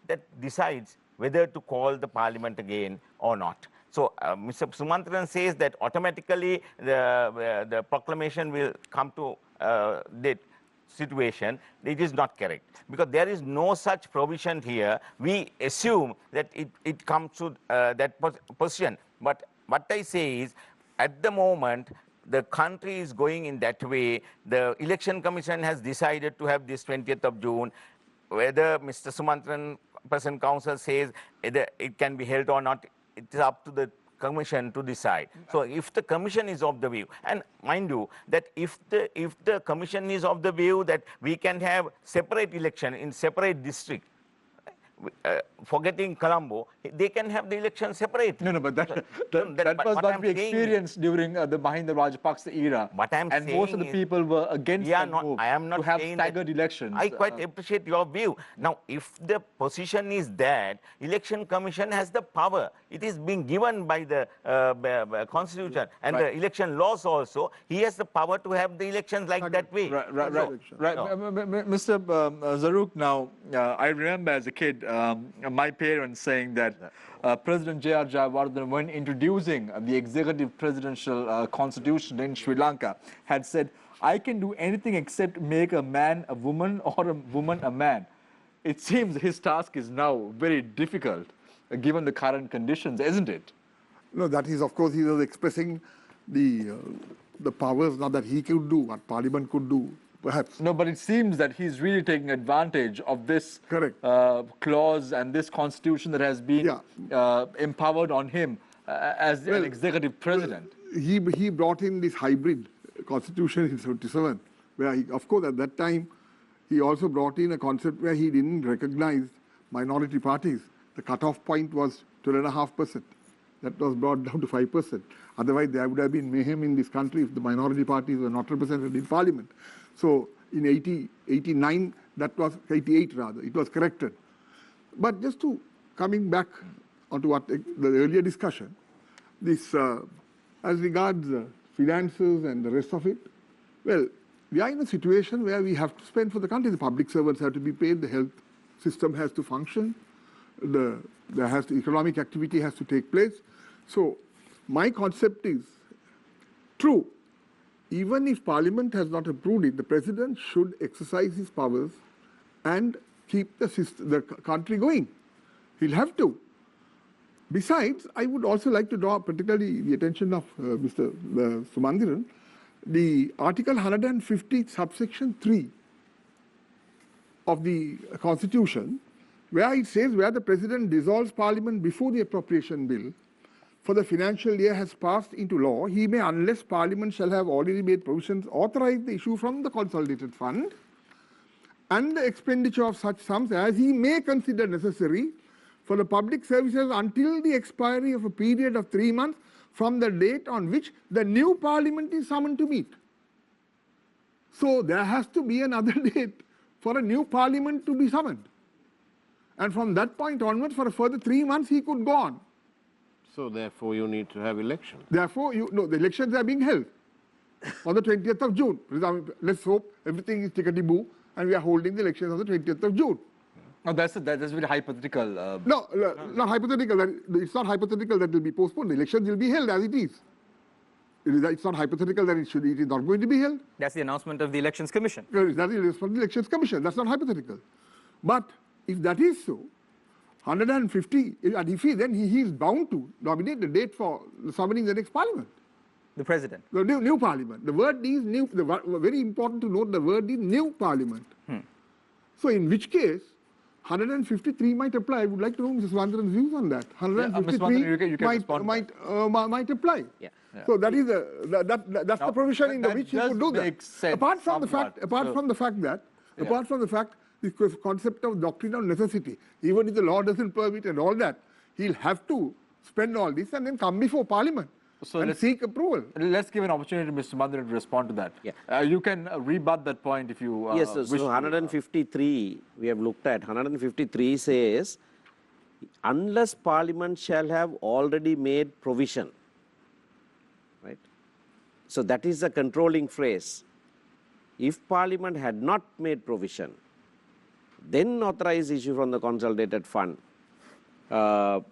that decides whether to call the parliament again or not. So Mr. Sumantran says that automatically the proclamation will come to that situation. It is not correct because there is no such provision here. We assume that it comes to that position. But what I say is, at the moment, the country is going in that way. The election commission has decided to have this 20th of June. Whether Mr. Sumantran, President Council says either it can be held or not, it is up to the commission to decide. So if the commission is of the view, and mind you that if the commission is of the view that we can have separate election in separate district, forgetting Colombo, they can have the election separate. No, but that was what we experienced during the Mahinda Rajapaksa era. What I'm and saying most of the people were against that move I am not to have saying staggered elections. I quite appreciate your view. Now, if the position is that election commission has the power, it is being given by the constitution and the election laws also, he has the power to have the elections like that way. Right. Mr. Zaruk, now, I remember as a kid, my parents saying that President J.R. Jayawardena, when introducing the executive presidential constitution in Sri Lanka, had said, I can do anything except make a man a woman or a woman a man. It seems his task is now very difficult, given the current conditions, isn't it? No, that is, of course, he was expressing the powers now that he could do, what Parliament could do, perhaps. No, but it seems that he's really taking advantage of this clause and this constitution that has been empowered on him as an executive president. He brought in this hybrid constitution in 77, where, of course, at that time, he also brought in a concept where he didn't recognize minority parties. The cutoff point was 12.5%. That was brought down to 5%. Otherwise, there would have been mayhem in this country if the minority parties were not represented in parliament. So in 89, that was 88 rather, it was corrected. But just to coming back onto what the earlier discussion, this as regards finances and the rest of it, well, we are in a situation where we have to spend for the country. The public servants have to be paid, the health system has to function, economic activity has to take place. So my concept is, true, even if Parliament has not approved it, the President should exercise his powers and keep the country going. He'll have to. Besides, I would also like to draw particularly the attention of Mr. Sumandiran, the Article 150, subsection 3 of the Constitution, where it says where the President dissolves Parliament before the appropriation bill for the financial year has passed into law, he may, unless Parliament shall have already made provisions, authorize the issue from the consolidated fund and the expenditure of such sums as he may consider necessary for the public services until the expiry of a period of 3 months from the date on which the new Parliament is summoned to meet. So there has to be another date for a new Parliament to be summoned. And from that point onwards, for a further 3 months, he could go on. So therefore, you need to have elections. Therefore, the elections are being held on the 20th of June. Let's hope everything is tickety-boo and we are holding the elections on the 20th of June. No, that's very hypothetical. No, not hypothetical. It's not hypothetical that it will be postponed. The elections will be held as it is. It's not hypothetical that it is not going to be held. That's the announcement of the Elections Commission. That is from the Elections Commission. That's not hypothetical. But if that is so, 150, and if he is bound to nominate the date for summoning the next parliament. The president. The new parliament. The word is new. Very important to note the word is new parliament. So in which case, 153 might apply. I would like to know Mrs. Sumanthiran's views on that. 153 might apply. Yeah. So that is that's the provision in which he could do that. Apart from the fact that the concept of doctrine of necessity, even if the law doesn't permit and all that, he'll have to spend all this and then come before Parliament and seek approval. Let's give an opportunity to Mr. Sumanthiran to respond to that. Yeah. You can rebut that point if you yes, wish. so 153 we have looked at. 153 says, unless Parliament shall have already made provision. Right? So that is the controlling phrase. If Parliament had not made provision, then authorize issue from the consolidated fund for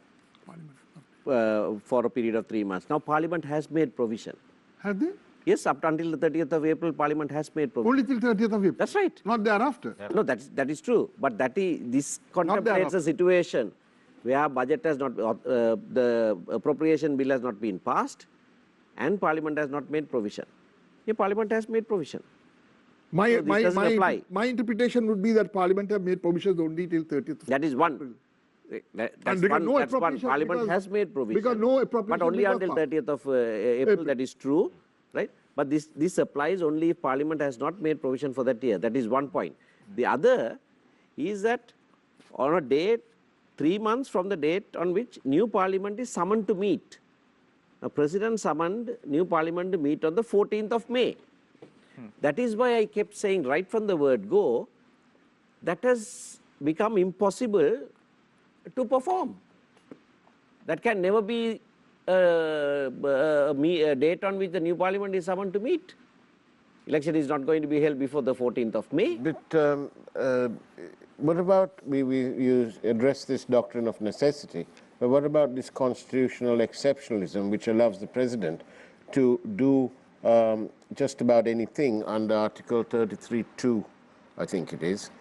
a period of 3 months. Now Parliament has made provision. Have they? Yes, up until the 30th of April, Parliament has made provision. Only till 30th of April? That's right. Not thereafter? No, that is true. But this contemplates a situation where budget has not, the appropriation bill has not been passed and Parliament has not made provision. Yeah, Parliament has made provision. My interpretation would be that Parliament have made provisions only till 30th. That is one. That's one. Parliament has made provision. Because no appropriation. But only until 30th of April, that is true. Right? But this applies only if Parliament has not made provision for that year. That is one point. The other is that on a date, 3 months from the date on which new Parliament is summoned to meet. The President summoned new Parliament to meet on the 14th of May. That is why I kept saying right from the word go, that has become impossible to perform. That can never be a date on which the new Parliament is summoned to meet. Election is not going to be held before the 14th of May. But what about, you address this doctrine of necessity, but what about this constitutional exceptionalism which allows the President to do just about anything under Article 33(2), I think it is.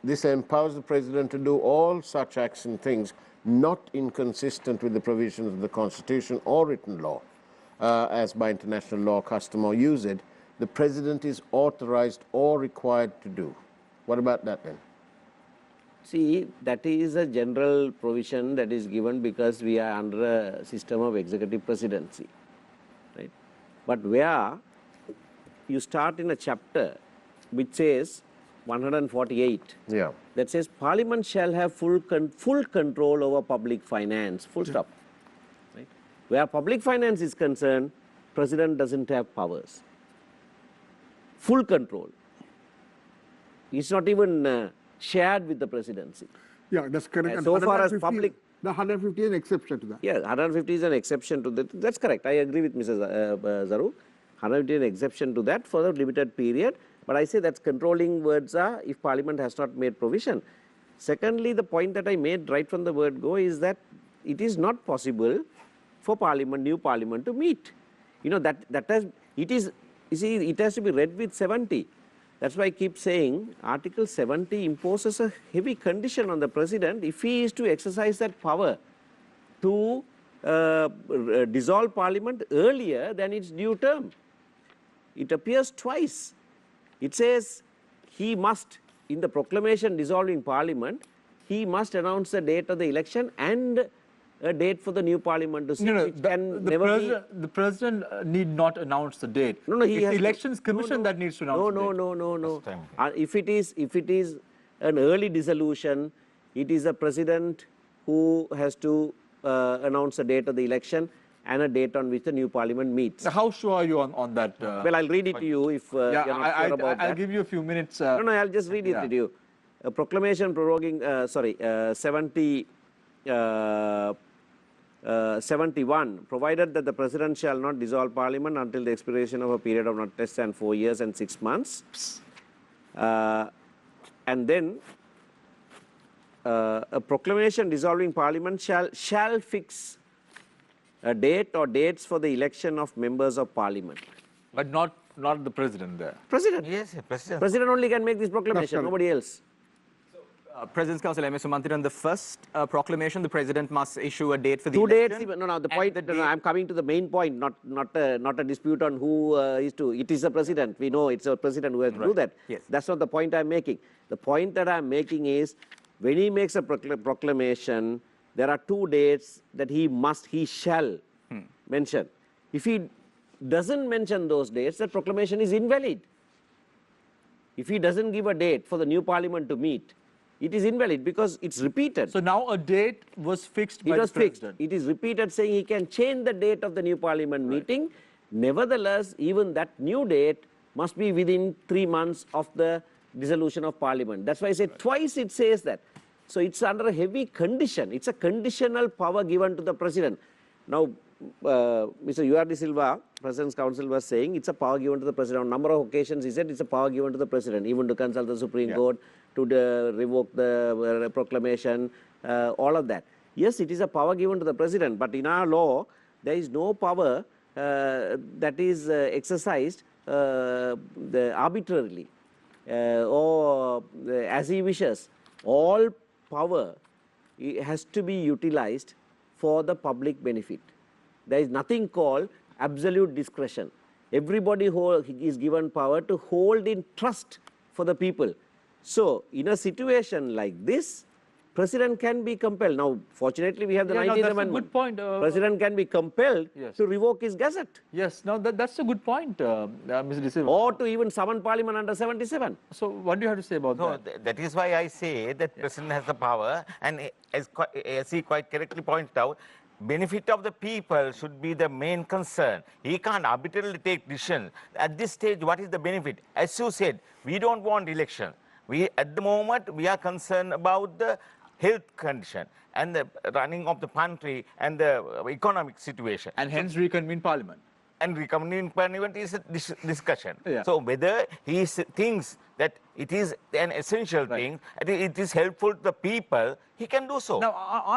This empowers the President to do all such acts and things not inconsistent with the provisions of the Constitution or written law, as by international law, custom or usage, the President is authorized or required to do. What about that then? See, that is a general provision that is given because we are under a system of executive presidency. Right? But where you start in a chapter which says 148, that says Parliament shall have full control over public finance, full stop. Right? Where public finance is concerned, President doesn't have powers. Full control. It's not even shared with the presidency. Yeah, that's correct. So far as public... The 150 is an exception to that. Yeah, 150 is an exception to that. That's correct. I agree with Mrs. Zaru. 150 is an exception to that for a limited period. But I say that's controlling words are if Parliament has not made provision. Secondly, the point that I made right from the word go is that it is not possible for Parliament, new Parliament to meet. You know, it has to be read with 70. That's why I keep saying Article 70 imposes a heavy condition on the President if he is to exercise that power to dissolve Parliament earlier than its due term. It appears twice. It says he must, in the proclamation dissolving Parliament, he must announce the date of the election and a date for the new Parliament to sit. The President need not announce the date. No, he has the Elections Commission that needs to announce the date. No. If it is an early dissolution, it is the President who has to announce the date of the election and a date on which the new Parliament meets. How sure are you on that? Well, I'll read it to you if you're not sure about that. I'll give you a few minutes. No, I'll just read it to you. A proclamation proroguing, 71, provided that the President shall not dissolve Parliament until the expiration of a period of not less than 4 years and 6 months. And then a proclamation dissolving Parliament shall fix a date or dates for the election of members of Parliament. But not the President there. President. Yes, President. President only can make this proclamation, nobody else. President's Counsel M.A. Sumantiran, the first proclamation, the President must issue a date for the 2 dates, election. even, no, the and point, the no, date- I'm coming to the main point, not a dispute on who is to, it is the President, we know it's a President who has to do that. Yes. That's not the point I'm making. The point that I'm making is, when he makes a proclamation, there are 2 dates that he shall mention. If he doesn't mention those dates, that proclamation is invalid. If he doesn't give a date for the new parliament to meet, it is invalid because it's repeated. So now a date was fixed by It was the fixed. president. It is repeated, saying he can change the date of the new parliament meeting. Nevertheless, even that new date must be within 3 months of the dissolution of parliament. That's why I said twice it says that. So it's under a heavy condition. It's a conditional power given to the president. Now, Mr. U.R.D. Silva, President's Counsel, was saying it's a power given to the president. On a number of occasions, he said it's a power given to the president, even to consult the Supreme Court, to revoke the proclamation, all of that. Yes, it is a power given to the president, but in our law, there is no power that is exercised arbitrarily or as he wishes. All power has to be utilized for the public benefit. There is nothing called absolute discretion. Everybody is given power to hold in trust for the people. So, in a situation like this, President can be compelled. Now, fortunately, we have the 19th that's Amendment. a good point. President can be compelled to revoke his gazette. Yes, now that's a good point, Mr. De Silva. Or to even summon Parliament under 77. So what do you have to say about No, that? that is why I say that President has the power, and as he quite correctly pointed out, benefit of the people should be the main concern. He can't arbitrarily take decisions. At this stage, what is the benefit? As you said, we don't want election. At the moment, we are concerned about the health condition and the running of the country and the economic situation. And hence reconvene Parliament. And reconvening Parliament is a discussion. Yeah. So whether he thinks that it is an essential thing, it is helpful to the people, he can do so. Now,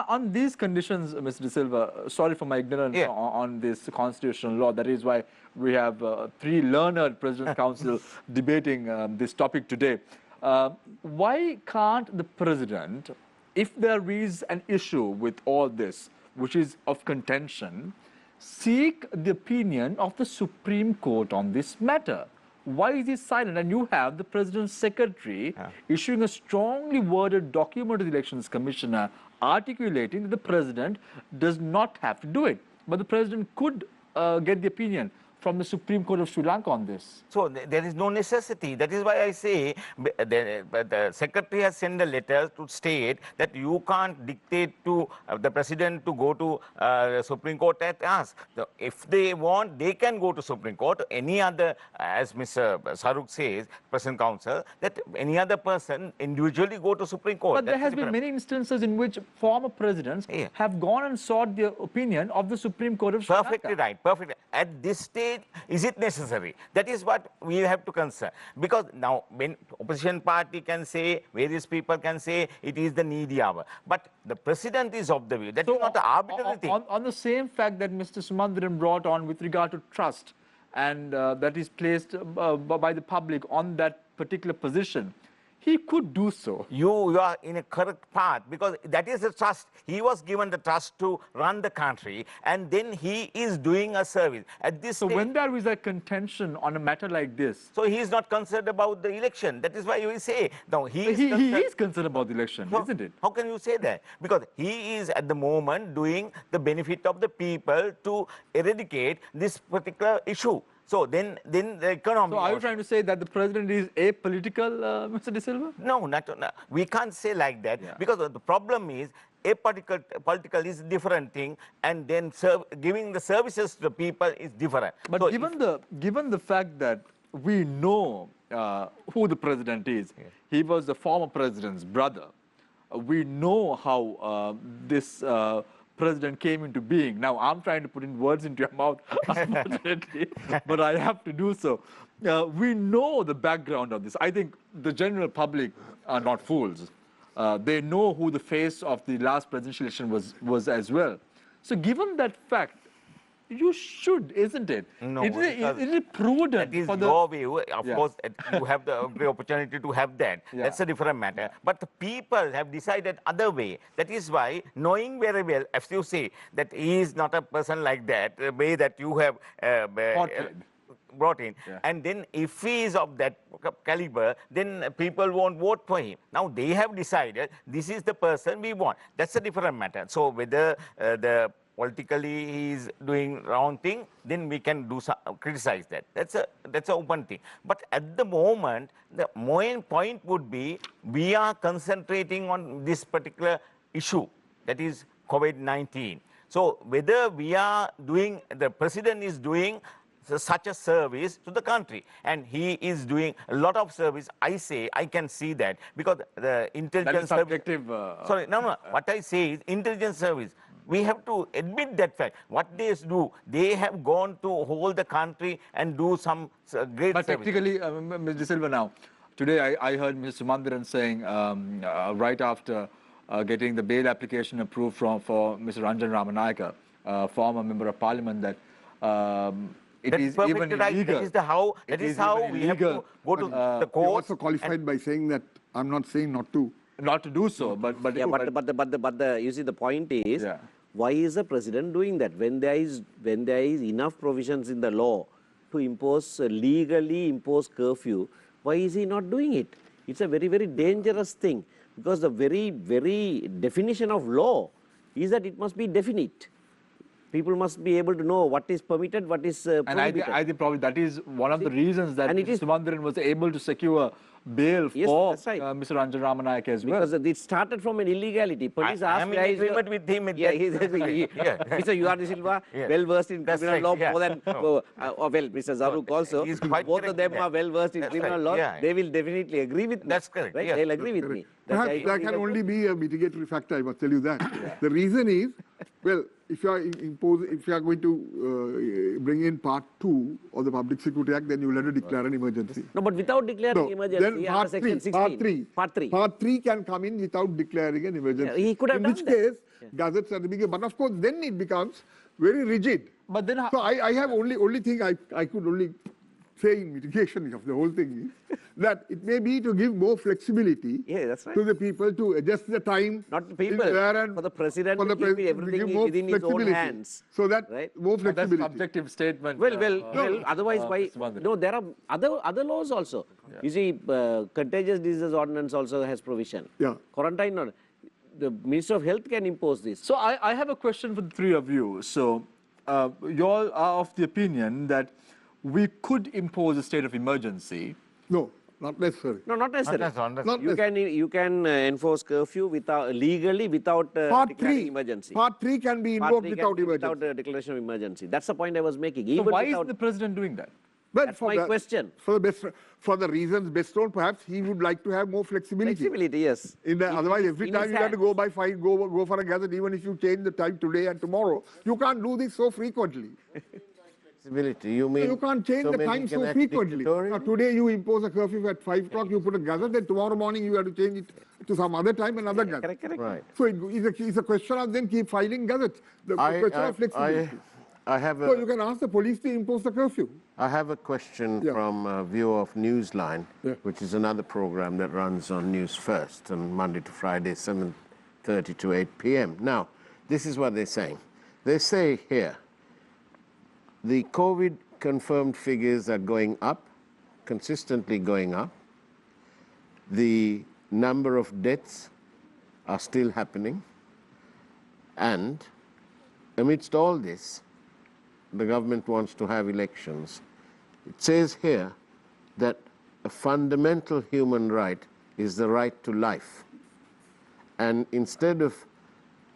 on these conditions, Mr. De Silva, sorry for my ignorance on this constitutional law. That is why we have 3 learned President's Council debating this topic today. Why can't the President, if there is an issue with all this, which is of contention, seek the opinion of the Supreme Court on this matter? Why is he silent? And you have the President's Secretary issuing a strongly worded document to the Elections Commissioner articulating that the President does not have to do it. But the President could get the opinion from the Supreme Court of Sri Lanka on this. So there is no necessity. That is why I say the Secretary has sent a letter to state that you can't dictate to the President to go to the Supreme Court at us. If they want, they can go to Supreme Court. Any other, as Mr. Saruk says, President Counsel, that any other person individually go to Supreme Court. But there has been many instances in which former presidents have gone and sought the opinion of the Supreme Court of Sri Lanka. Perfectly right, perfectly. At this stage, is it necessary? That is what we have to concern. Because now, when opposition party can say, various people can say, it is the needy hour. But the President is of the view. That is not an arbitrary thing. On the same fact that Mr. Sumantiran brought on with regard to trust, and that is placed by the public on that particular position, he could do so. You are in a correct path, because that is the trust. He was given the trust to run the country, and then he is doing a service. At this So stage, when there is a contention on a matter like this, so he is not concerned about the election. That is why we say, no, he concerned. is concerned about the election, No, isn't it? How can you say that? Because he is at the moment doing the benefit of the people to eradicate this particular issue. So then the economy. So are you trying to say that the president is apolitical, Mr. De Silva? No, we can't say like that, because the problem is political is a different thing, and then giving the services to the people is different. But So given the fact that we know who the president is, he was the former president's brother. We know how this president came into being. Now, I'm trying to put in words into your mouth, unfortunately, but I have to do so. We know the background of this. I think the general public are not fools. They know who the face of the last presidential election was as well. So given that fact, you should, isn't it? No, Is it prudent that is for the... your view. Of Yeah. course, you have the every opportunity to have that. Yeah. That's a different matter. But the people have decided other way. That is why, knowing very well, as you say, that he is not a person like that, the way that you have brought in. Yeah. And then if he is of that caliber, then people won't vote for him. Now they have decided this is the person we want. That's a different matter. So whether the politically he is doing wrong thing, then we can do criticize that. That's an open thing. But at the moment, the main point would be we are concentrating on this particular issue, that is COVID-19. So whether we are doing, the president is doing such a service to the country, and he is doing a lot of service. I can see that, because the intelligence that is subjective. Sorry, no. What I say is intelligence service. We have to admit that fact. What they do, they have gone to hold the country and do some great But service. technically, Ms. De Silva, now, today I heard Mr. Sumanthiran saying, right after getting the bail application approved for Mr. Ranjan Ramanayake, former member of parliament, that it That's is perfectly even right. illegal. That is how we have to go to the He court. also qualified by saying that I'm not saying not to. Not to do so, but Yeah, but you see, the point is, Yeah. why is the president doing that when there is enough provisions in the law to legally impose curfew? Why is he not doing it? It's a very, very dangerous thing, because the very definition of law is that it must be definite. People must be able to know what is permitted, what is prohibited. And I think probably that is one of the reasons that and it Mr. is- Sumanthiran was able to secure bail Yes, for that's right. Mr. Ranjan Ramanayake as well. Because it started from an illegality. Police I asked, am in "Where is your-" agreement with him. Yeah, Yeah. Mr. Yuar De Silva, Yeah. well versed in That's criminal right, law yeah. more than, well, Mr. Zaruk also. He's quite Both of correct them in are that. well versed in That's criminal right, law. yeah. They will definitely agree with me. That's correct, Right? yeah. They'll agree with me. Perhaps that can only be a mitigatory factor, I must tell you that. The reason is, well, if you are going to bring in part 2 of the Public Security Act, then you will have to declare an emergency. No, but without declaring No, emergency, then under section 16. Part 3 can come in without declaring an emergency. Yeah, he could have in done which that. case, gazettes are the beginning. But of course, then it becomes very rigid. But then So I have only thing I could only say in mitigation of the whole thing is that it may be to give more flexibility Yeah, that's right. to the people to adjust the time. Not the people, for the president to keep everything give more within his own flexibility. hands. So that Right? more that's a flexibility. subjective statement. Well, otherwise, why? Mr. Sumanthiran. No, there are other laws also. You see, contagious diseases ordinance also has provision. Yeah. Quarantine, not. The Minister of Health can impose this. So I have a question for the three of you. So you all are of the opinion that we could impose a state of emergency. No, not necessary. No, not necessarily. Not You can enforce curfew legally without Part declaring 3. emergency. Part 3 can be Part invoked 3 without can be emergency. without a declaration of emergency. That's the point I was making. So Even why without, is the president doing that? Well, That's my question. For the reasons best known, perhaps he would like to have more flexibility. Flexibility, yes. Otherwise, every in time his you have to hands. go for a gazette, even if you change the time today and tomorrow, you can't do this so frequently. Flexibility, you mean? You can't change so the many time can so act frequently. dictatorially? Now, today you impose a curfew at 5 o'clock, you put a gazette, then tomorrow morning you have to change it to some other time, another gazette. Correct. Right. So it's a question of then keep filing gazettes. The question of flexibility. I have So you can ask the police to impose the curfew. I have a question Yeah. from a viewer of Newsline, Yeah. which is another program that runs on News First on Monday to Friday, 7:30 to 8 p.m. Now, this is what they're saying. They say here, the COVID confirmed figures are going up, consistently going up. The number of deaths are still happening. And amidst all this, the government wants to have elections. It says here that a fundamental human right is the right to life. And instead of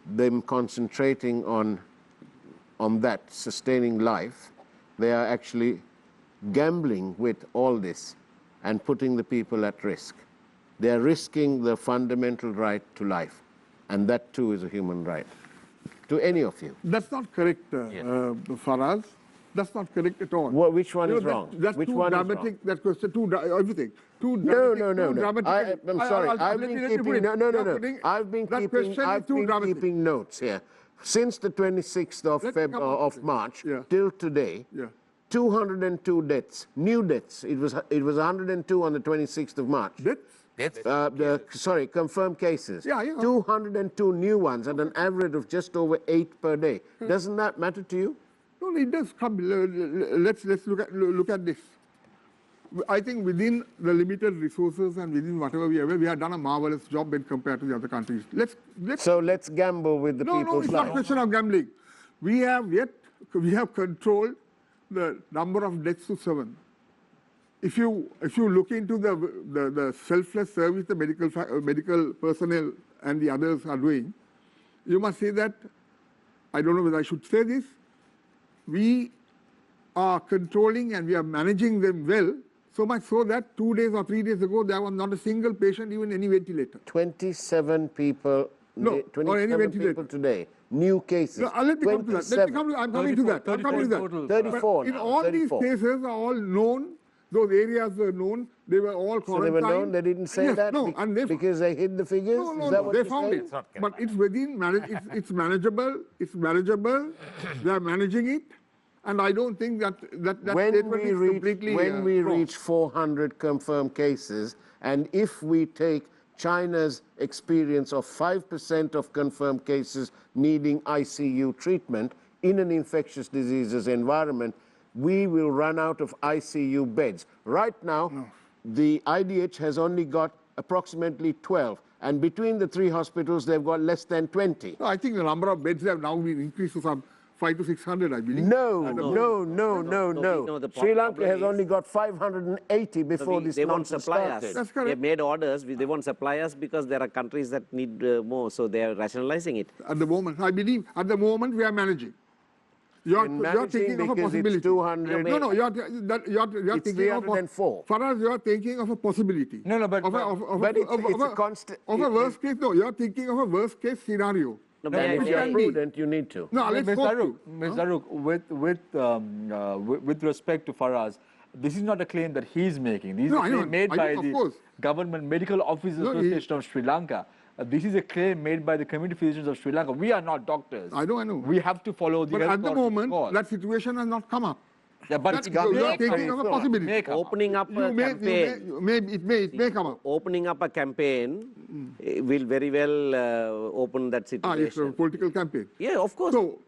them concentrating on that, sustaining life, they are actually gambling with all this and putting the people at risk. They are risking the fundamental right to life. And that too is a human right. To any of you. That's not correct, Faraz. That's not correct at all. Which one is wrong? That's Which too one is dramatic. wrong? That question, everything. Too No, dramatic. no. I'm sorry. I've been keeping notes here. Since the 26th of, Let me come up with it. March Yeah. till today, Yeah. 202 deaths, new deaths. It was 102 on the 26th of March. Deaths? Confirmed cases. Yeah, yeah. 202 new ones at an average of just over 8 per day. Doesn't that matter to you? No, it does come. Let's look at this. I think within the limited resources and within whatever we have done a marvelous job when compared to the other countries. So let's gamble with the No, people's it's not a lives. question of gambling. We have controlled the number of deaths to 7. If you look into the selfless service the medical personnel and the others are doing, you must say that, I don't know whether I should say this, we are controlling and we are managing them well, so much so that 2 days or 3 days ago, there was not a single patient, even any ventilator. 27 people, No, or any 27 ventilator. people today, new cases. No, let me come to that. I'm coming to that. 34 But in now, all 34. these cases are all known. Those areas were known. They were all So they quarantined. were known, they didn't say Yes, that no, and they, because they hid the figures? no, Is that what they you're found saying? it. But it's within, it's manageable. It's manageable. They are managing it. And I don't think that statement is completely When we wrong. reach 400 confirmed cases, and if we take China's experience of 5% of confirmed cases needing ICU treatment in an infectious diseases environment, we will run out of ICU beds. Right now, the IDH has only got approximately 12, and between the 3 hospitals, they've got less than 20. No, I think the number of beds have now been increased to some 500 to 600, I believe. No. the Sri Lanka problem has is- only got 580 before this they won't nonsense supply started. us. That's They correct. made orders. They won't supply us because there are countries that need more, so they are rationalizing it. At the moment, I believe, at the moment we are managing. You're managing thinking of a because it's possibility. 200. No, you're It's thinking of 304. For us, you're thinking of a possibility. No, but- But it's a constant- Of a worst case, no, you're thinking of a worst case scenario. No, And if may you're I- prudent, you need to. No, let's Ms. hope Daruk, to. Ms. Daruk, with respect to Faraz, this is not a claim that he's making. This is No, a I know, claim made I by know, of the course. Government Medical Officers No, Association of Sri Lanka. This is a claim made by the community physicians of Sri Lanka. We are not doctors. I know. We have to follow the But health at the authority's moment, call. that situation has not come up. Yeah, but That's it you're may thinking of a possibility. may come up. Opening up a campaign. It may come up. Opening up a campaign will very well open that Yes, situation. a political campaign. Yeah, of course. So,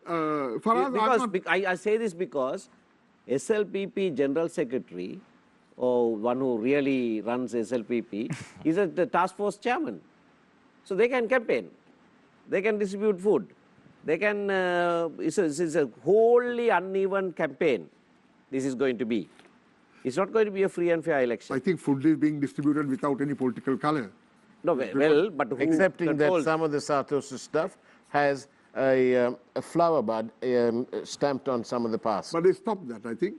for us, Because I say this because SLPP General Secretary, or one who really runs SLPP, is the task force chairman. So they can campaign. They can distribute food. They can, it's a wholly uneven campaign this is going to be. It's not going to be a free and fair election. I think food is being distributed without any political color. No, well, but who Accepting that controls? some of the Sartosa stuff has a flower bud stamped on some of the parcels. But they stopped that, I think.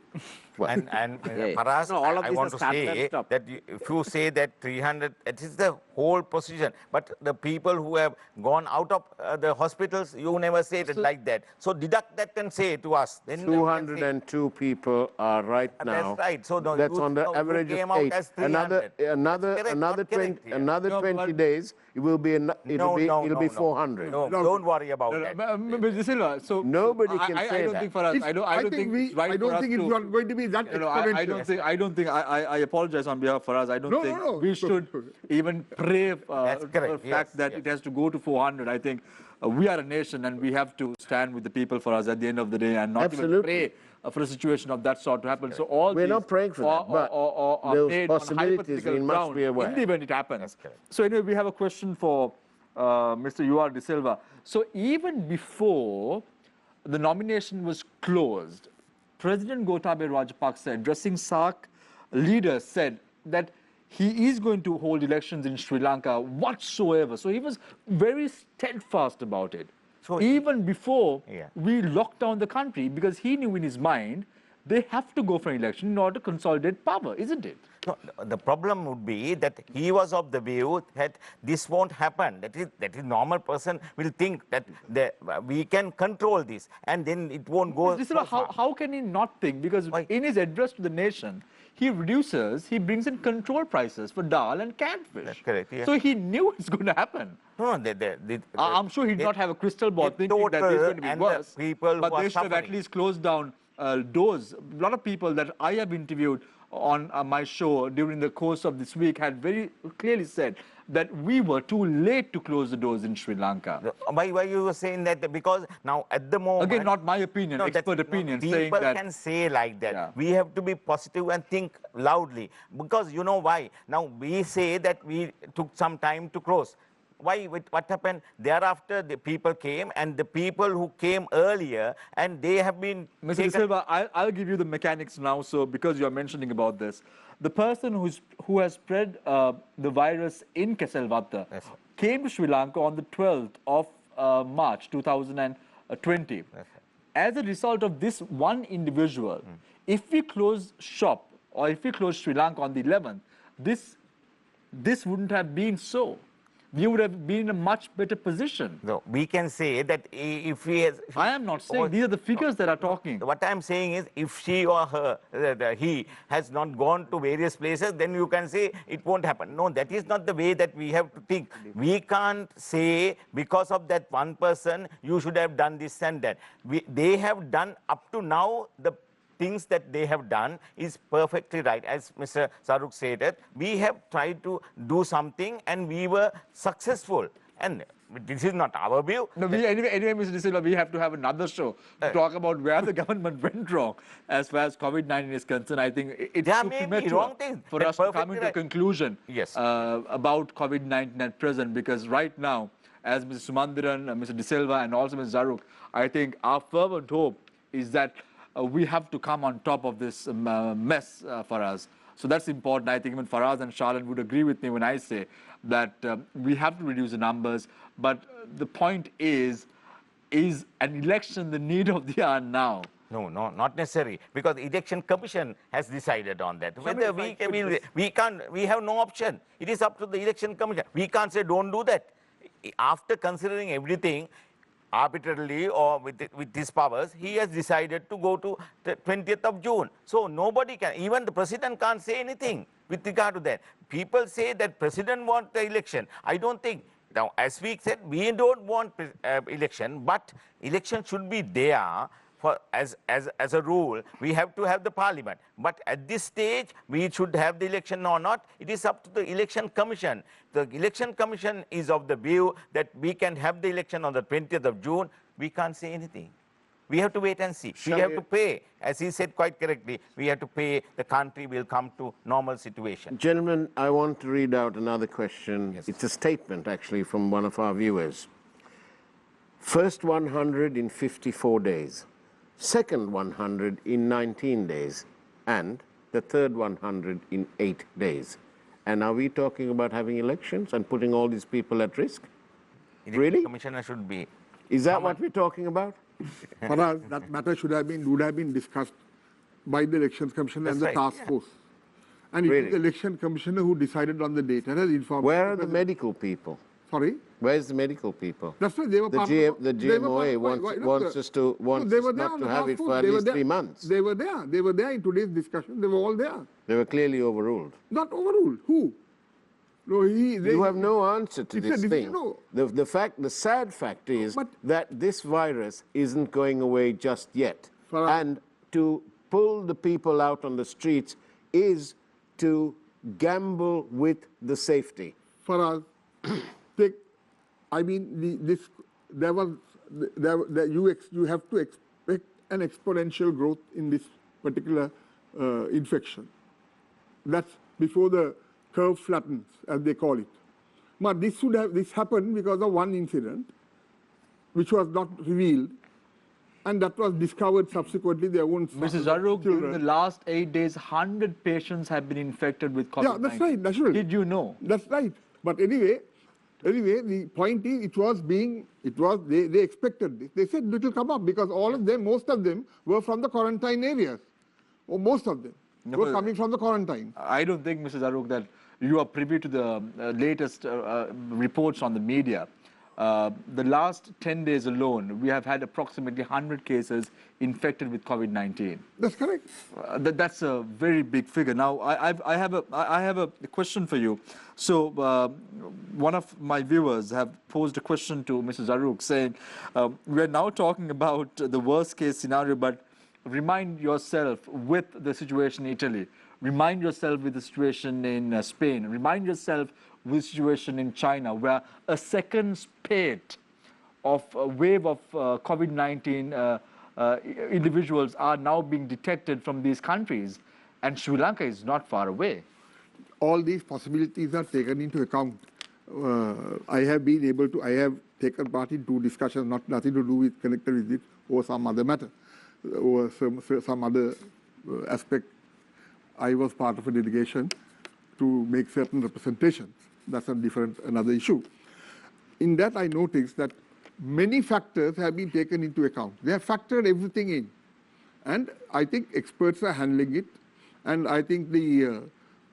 And Yeah. Faraz, No, all of I this want has to started and say stopped. that if you say that 300, it is the whole position. But the people who have gone out of the hospitals, you never say it like that. So deduct that and say to us. Then we can say- 202 people are right That's now. right. So no, that's you- on the no, you average came of out 8. as 300. That's correct, not correct here. Another No, 20 but- days, it will be it'll be 400. No, don't worry about that. Mr. Silva, so Nobody can I say don't that. think for us, I don't think it's right I don't for us think it's to- not going to be that No, exponential. I don't think, I apologize on behalf of us. I don't No, think no, no. we should even pray That's for correct, the fact yes, that yes. it has to go to 400. I think we are a nation and we have to stand with the people for us at the end of the day and not even Absolutely. pray for a situation of that sort to happen. So all We're these not praying for that, but are those made on possibilities hypothetical we must ground be aware. in the event it happens. That's correct. So anyway, we have a question for Mr. U.R. De Silva. So even before the nomination was closed, President Gotabaya Rajapaksa, addressing SAARC leaders, said that he is going to hold elections in Sri Lanka whatsoever. So he was very steadfast about it. So even before Yeah. we locked down the country, because he knew in his mind they have to go for an election in order to consolidate power, isn't it? No, the problem would be that he was of the view that this won't happen. That is normal person will think that we can control this and then it won't go. How can he not think? Because in his address to the nation, he brings in control prices for dal and canned fish. That's correct, yeah. So he knew it's going to happen. No, I'm sure he did not have a crystal ball thinking that this is going to be worse. But they should have at least closed down doors. A lot of people that I have interviewed on my show during the course of this week had very clearly said that we were too late to close the doors in Sri Lanka. Why you were saying that? Because now at the moment... Again, not my opinion, expert opinion, saying that... People can say like that. Yeah. We have to be positive and think loudly. Because you know why? Now we say that we took some time to close. Why? What happened? Thereafter, the people came, and the people who came earlier, and they have been... Mr. De Silva, I'll give you the mechanics now, so because you're mentioning about this. The person who has spread the virus in Keselwatta came to Sri Lanka on the 12th of March 2020. Yes, As a result of this one individual, if we close shop, or if we close Sri Lanka on the 11th, this wouldn't have been so. We would have been in a much better position. No, we can say that if he has... I am not saying, these are the figures that are talking. What I am saying is, if she or he has not gone to various places, then you can say it won't happen. No, that is not the way that we have to think. We can't say because of that one person, you should have done this and that. They have done up to now the things that they have done is perfectly right. As Mr. Saruk stated, we have tried to do something and we were successful. And this is not our view. No, anyway, Mr. De Silva, we have to have another show to talk about where the government went wrong as far as COVID-19 is concerned. I think it's too premature for us to come into a conclusion about COVID-19 at present, because right now, as Mr. Sumandiran, Mr. De Silva, and also Mr. Zaruk, I think our fervent hope is that we have to come on top of this mess for us. So that's important. I think even Faraz and Shalan would agree with me when I say that we have to reduce the numbers. But the point is an election the need of the hour now? No, not necessary, because the Election Commission has decided on that. Whether we have no option. It is up to the Election Commission. We can't say don't do that. After considering everything, arbitrarily or with his powers, he has decided to go to the 20th of June. So nobody can, even the president can't say anything with regard to that. People say that president wants the election. I don't think. Now, as we said, we don't want election, but election should be there. As a rule, we have to have the parliament. But at this stage, we should have the election or not. It is up to the election commission. The election commission is of the view that we can have the election on the 20th of June. We can't say anything. We have to wait and see. We have to pay. As he said quite correctly, we have to pay. The country will come to normal situation. Gentlemen, I want to read out another question. Yes. It's a statement, actually, from one of our viewers. First 100 in 54 days. Second 100 in 19 days, and the third 100 in 8 days. And are we talking about having elections and putting all these people at risk? Really? Commissioner should be. Is that what we're talking about? For us, that matter would have been discussed by the Elections Commission and the task force. And it is the Election Commissioner who decided on the date and has informed. Where are the medical people? Sorry? Where's the medical people? That's right. They were the GMOA wants us not to have it for at least 3 months. They were there. They were there in today's discussion. They were all there. They were clearly overruled. Not overruled. Who? No, you have no answer to this thing. No. The sad fact is that this virus isn't going away just yet. And to pull the people out on the streets is to gamble with the safety. For us, I mean, you have to expect an exponential growth in this particular infection. That's before the curve flattens, as they call it. But this happened because of one incident, which was not revealed, and that was discovered subsequently. Their own Mr. Zaruk, in the last 8 days, 100 patients have been infected with COVID-19. Yeah, that's right. That's right. Did you know? That's right. But anyway, the point is, they expected this. They said it will come up because most of them were from the quarantine areas. or most of them, were coming from the quarantine. I don't think, Mr. Zaruk, that you are privy to the latest reports on the media. The last 10 days alone, we have had approximately 100 cases infected with COVID-19. That's correct. That's a very big figure. Now, I have a question for you. So, one of my viewers have posed a question to Mr. Zaruk saying, we are now talking about the worst case scenario, but remind yourself with the situation in Italy, remind yourself with the situation in Spain, remind yourself with the situation in China, where a second spate of a wave of COVID-19 individuals are now being detected from these countries, and Sri Lanka is not far away. All these possibilities are taken into account. I have taken part in 2 discussions, nothing to do with connected with it or some other matter, or some other aspect. I was part of a delegation to make certain representations. That's another issue. In that, I noticed that many factors have been taken into account. They have factored everything in. And I think experts are handling it. And I think the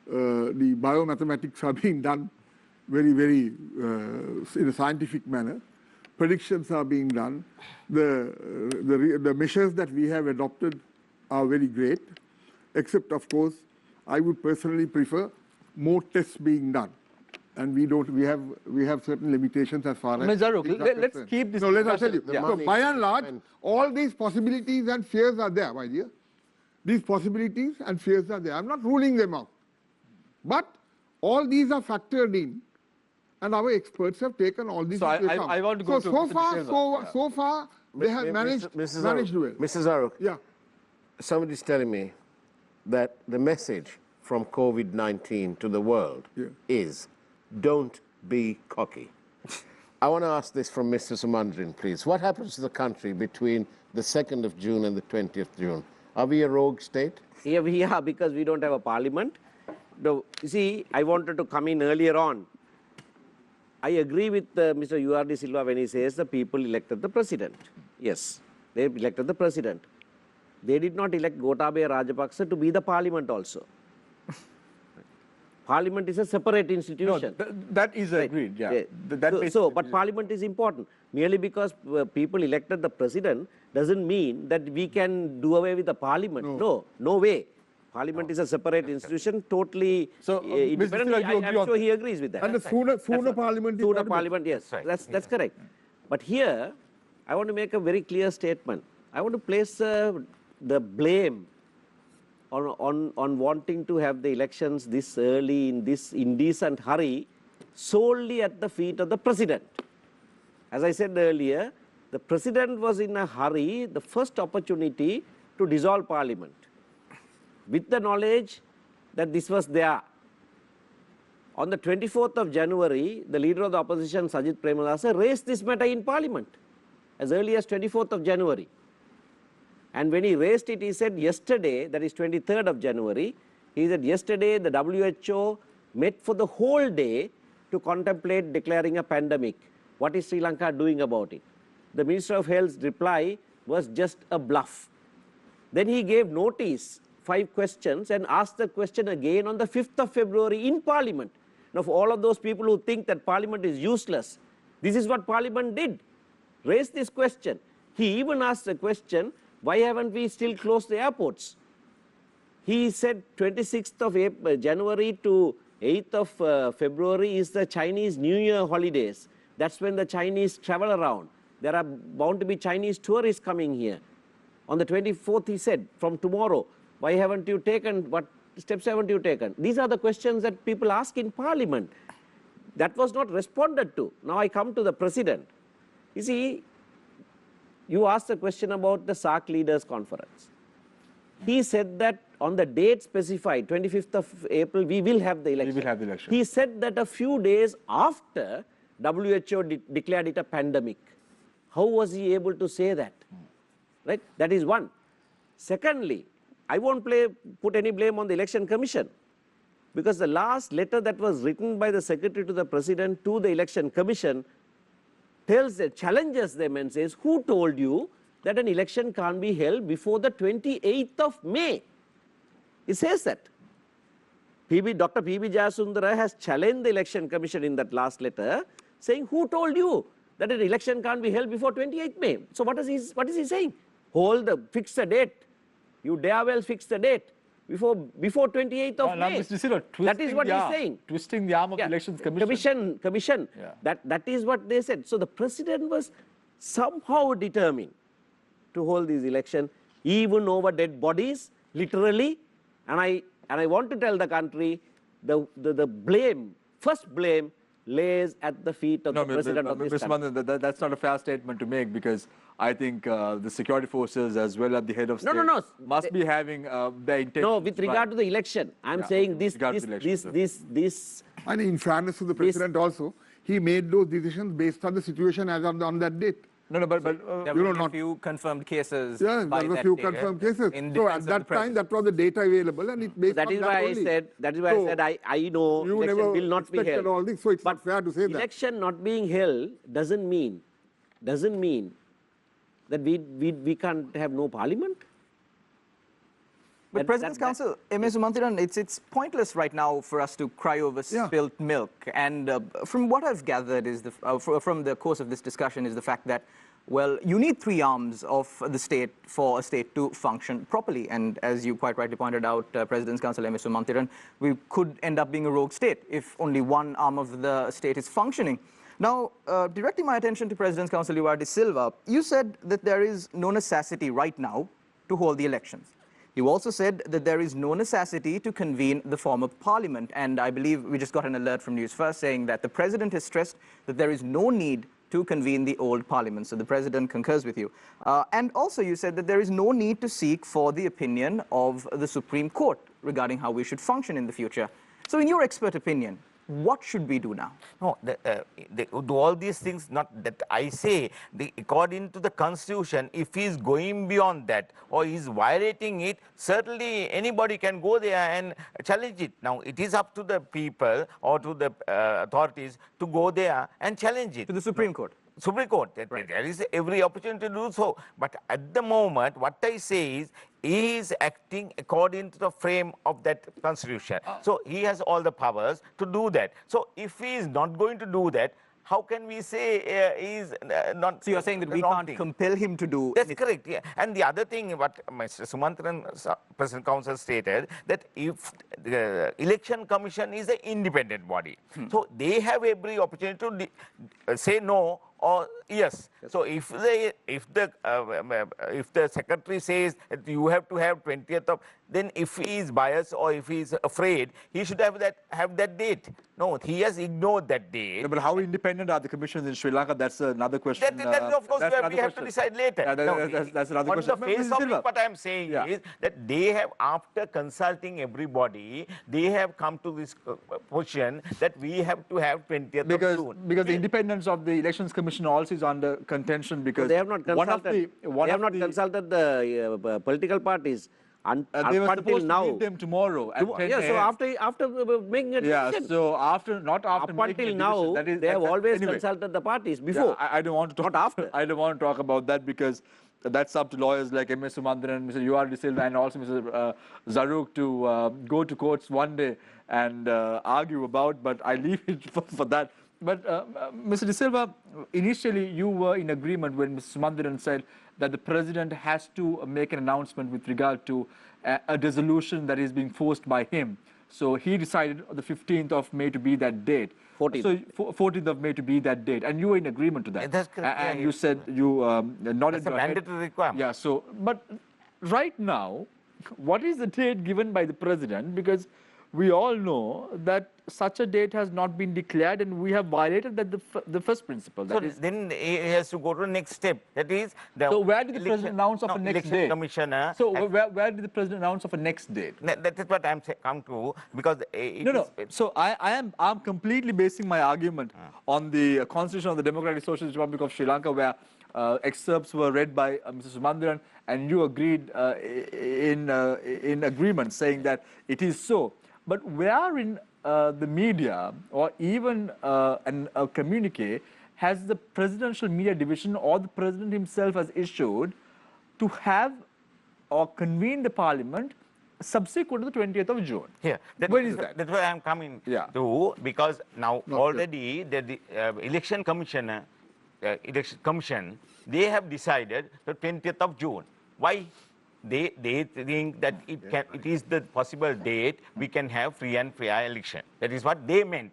biomathematics are being done very, very in a scientific manner. Predictions are being done. The measures that we have adopted are very great, except, of course, I would personally prefer more tests being done. And we have certain limitations as far as... Ms. Zaruk, let's keep this... No, let me tell you. Yeah. So by and large, all these possibilities and fears are there, my dear. These possibilities and fears are there. I'm not ruling them out. But all these are factored in, and our experts have taken all these into account. I want to go to so far, they have managed well. Mrs. Zaruk, Yeah. somebody's telling me that the message from COVID-19 to the world is, don't be cocky. I want to ask this from Mr. Sumanthiran, please. What happens to the country between the 2nd of June and the 20th of June? Are we a rogue state? Here we are because we don't have a parliament. You see, I wanted to come in earlier on. I agree with Mr. U.R.D. Silva when he says the people elected the president. Yes, they elected the president. They did not elect Gotabaya Rajapaksa to be the parliament also. Parliament is a separate institution. No, that is agreed, yeah. But parliament is important. Merely because people elected the president doesn't mean that we can do away with the parliament. No way. Parliament is a separate institution, totally independent. I'm sure he agrees with that. And the sooner parliament is... Sooner parliament, yes. That's correct. But here, I want to make a very clear statement. I want to place the blame on wanting to have the elections this early in this indecent hurry solely at the feet of the president. As I said earlier, the president was in a hurry, the first opportunity to dissolve parliament, with the knowledge that this was there. On the 24th of January, the leader of the opposition, Sajith Premadasa, raised this matter in parliament as early as 24th of January. And when he raised it, he said yesterday, that is 23rd of January, he said yesterday the WHO met for the whole day to contemplate declaring a pandemic. What is Sri Lanka doing about it? The Minister of Health's reply was just a bluff. Then he gave notice, 5 questions, and asked the question again on the 5th of February in Parliament. Now, for all of those people who think that Parliament is useless, this is what Parliament did. Raise this question. He even asked the question, why haven't we still closed the airports? He said 26th of January to 8th of February is the Chinese New Year holidays. That's when the Chinese travel around. There are bound to be Chinese tourists coming here. On the 24th, he said, from tomorrow, why haven't you taken, what steps haven't you taken? These are the questions that people ask in Parliament. That was not responded to. Now I come to the President. You see, you asked the question about the SAARC Leaders Conference. He said that on the date specified, 25th of April, we will have the election. We will have the election. He said that a few days after WHO declared it a pandemic. How was he able to say that? Right? That is one. Secondly, I won't put any blame on the Election Commission, because the last letter that was written by the Secretary to the President to the Election Commission challenges them and says, who told you that an election can't be held before the 28th of May? It says that. Dr. P.B. Jayasundara has challenged the Election Commission in that last letter, saying, who told you that an election can't be held before 28th May? So what is he saying? Fix the date. You dare well fix the date before 28th of May. That is what he's saying. Twisting the arm of the Elections Commission. Commission. Yeah. That is what they said. So the president was somehow determined to hold these elections, even over dead bodies, literally. And I want to tell the country, the blame, first blame, lays at the feet of the president of this country. That's not a fair statement to make, because I think the security forces as well at the head of state must be having their intentions. No, with regard to the election, I'm saying this. And in fairness to the president also, he made those decisions based on the situation as on that date. No, but there were a few confirmed cases. Yeah, there were a few confirmed cases. So at that time, that was the data available, and it's based that on is that why only. that is why I said I know you election never will not be held. all this, so it's not fair to say that. Election not being held doesn't mean that we can't have no parliament. But President's Counsel, M.A. Sumanthiran, it's pointless right now for us to cry over spilt milk. And from what I've gathered is from the course of this discussion is the fact that, well, you need three arms of the state for a state to function properly. And as you quite rightly pointed out, President's Counsel, M.A. Sumanthiran, we could end up being a rogue state if only one arm of the state is functioning. Now, directing my attention to President's Counsel Luar de Silva, you said that there is no necessity right now to hold the elections. You also said that there is no necessity to convene the former parliament. And I believe we just got an alert from Newsfirst saying that the president has stressed that there is no need to convene the old parliament. So the president concurs with you. And also you said that there is no need to seek for the opinion of the Supreme Court regarding how we should function in the future. So in your expert opinion, what should we do now? No, do all these things, not that I say, according to the constitution, if he is going beyond that or he is violating it, certainly anybody can go there and challenge it. Now, it is up to the people or to the authorities to go there and challenge it. To the Supreme Court? Supreme Court. Right. There is every opportunity to do so. But at the moment, what I say is, he is acting according to the frame of that constitution. So he has all the powers to do that. So if he is not going to do that, how can we say he is not? So you're saying that we can't compel him to do That's correct, yeah. And the other thing, what Mr. Sumanthiran, President Counsel, stated, that if the Election Commission is an independent body, so they have every opportunity to say no or yes. So if the secretary says that you have to have 20th of, then if he is biased or if he is afraid, he should have that date. No, he has ignored that date. Yeah, but how independent are the commissions in Sri Lanka? That's another question. That of course we have to decide later. Yeah, that's another question. On the face of it, what I am saying is that they have, after consulting everybody, they have come to this position that we have to have 20th of June. Because the independence of the Elections Commission also is under contention, because they have not consulted. They have not consulted the political parties. They were supposed to meet them tomorrow. So after making a decision. So not after up until now, they have always consulted the parties before. I don't want to talk. Not after. I don't want to talk about that, because that's up to lawyers like M.A. Sumanthiran, Mr. Luar de Silva, and also Mr. Zaruk to go to courts one day and argue about. But I leave it for that. But Mr. De Silva, initially you were in agreement when Mr. Sumanthiran said that the president has to make an announcement with regard to a resolution that is being forced by him. So he decided the 15th of May to be that date. 14th. So 14th of May to be that date, and you were in agreement to that. That's correct. And you said you nodded. That's a mandatory requirement. Yeah. So, but right now, what is the date given by the president? Because we all know that such a date has not been declared, and we have violated the first principle. So then he has to go to the next step. That is the. So where did the president announce of a next date? Commissioner. So where did the president announce of a next date? That is what I'm come to, because So I'm completely basing my argument on the Constitution of the Democratic Socialist Republic of Sri Lanka, where excerpts were read by Mr. Sumanthiran, and you agreed in agreement, saying that it is so. But where in the media or even a communique has the presidential media division or the president himself has issued to have or convene the parliament subsequent to the 20th of June. Yeah, When is that? That's why I'm coming Yeah. to, because now Not already the election commission, they have decided the 20th of June. Why? They think that it is the possible date we can have free and fair election. That is what they meant.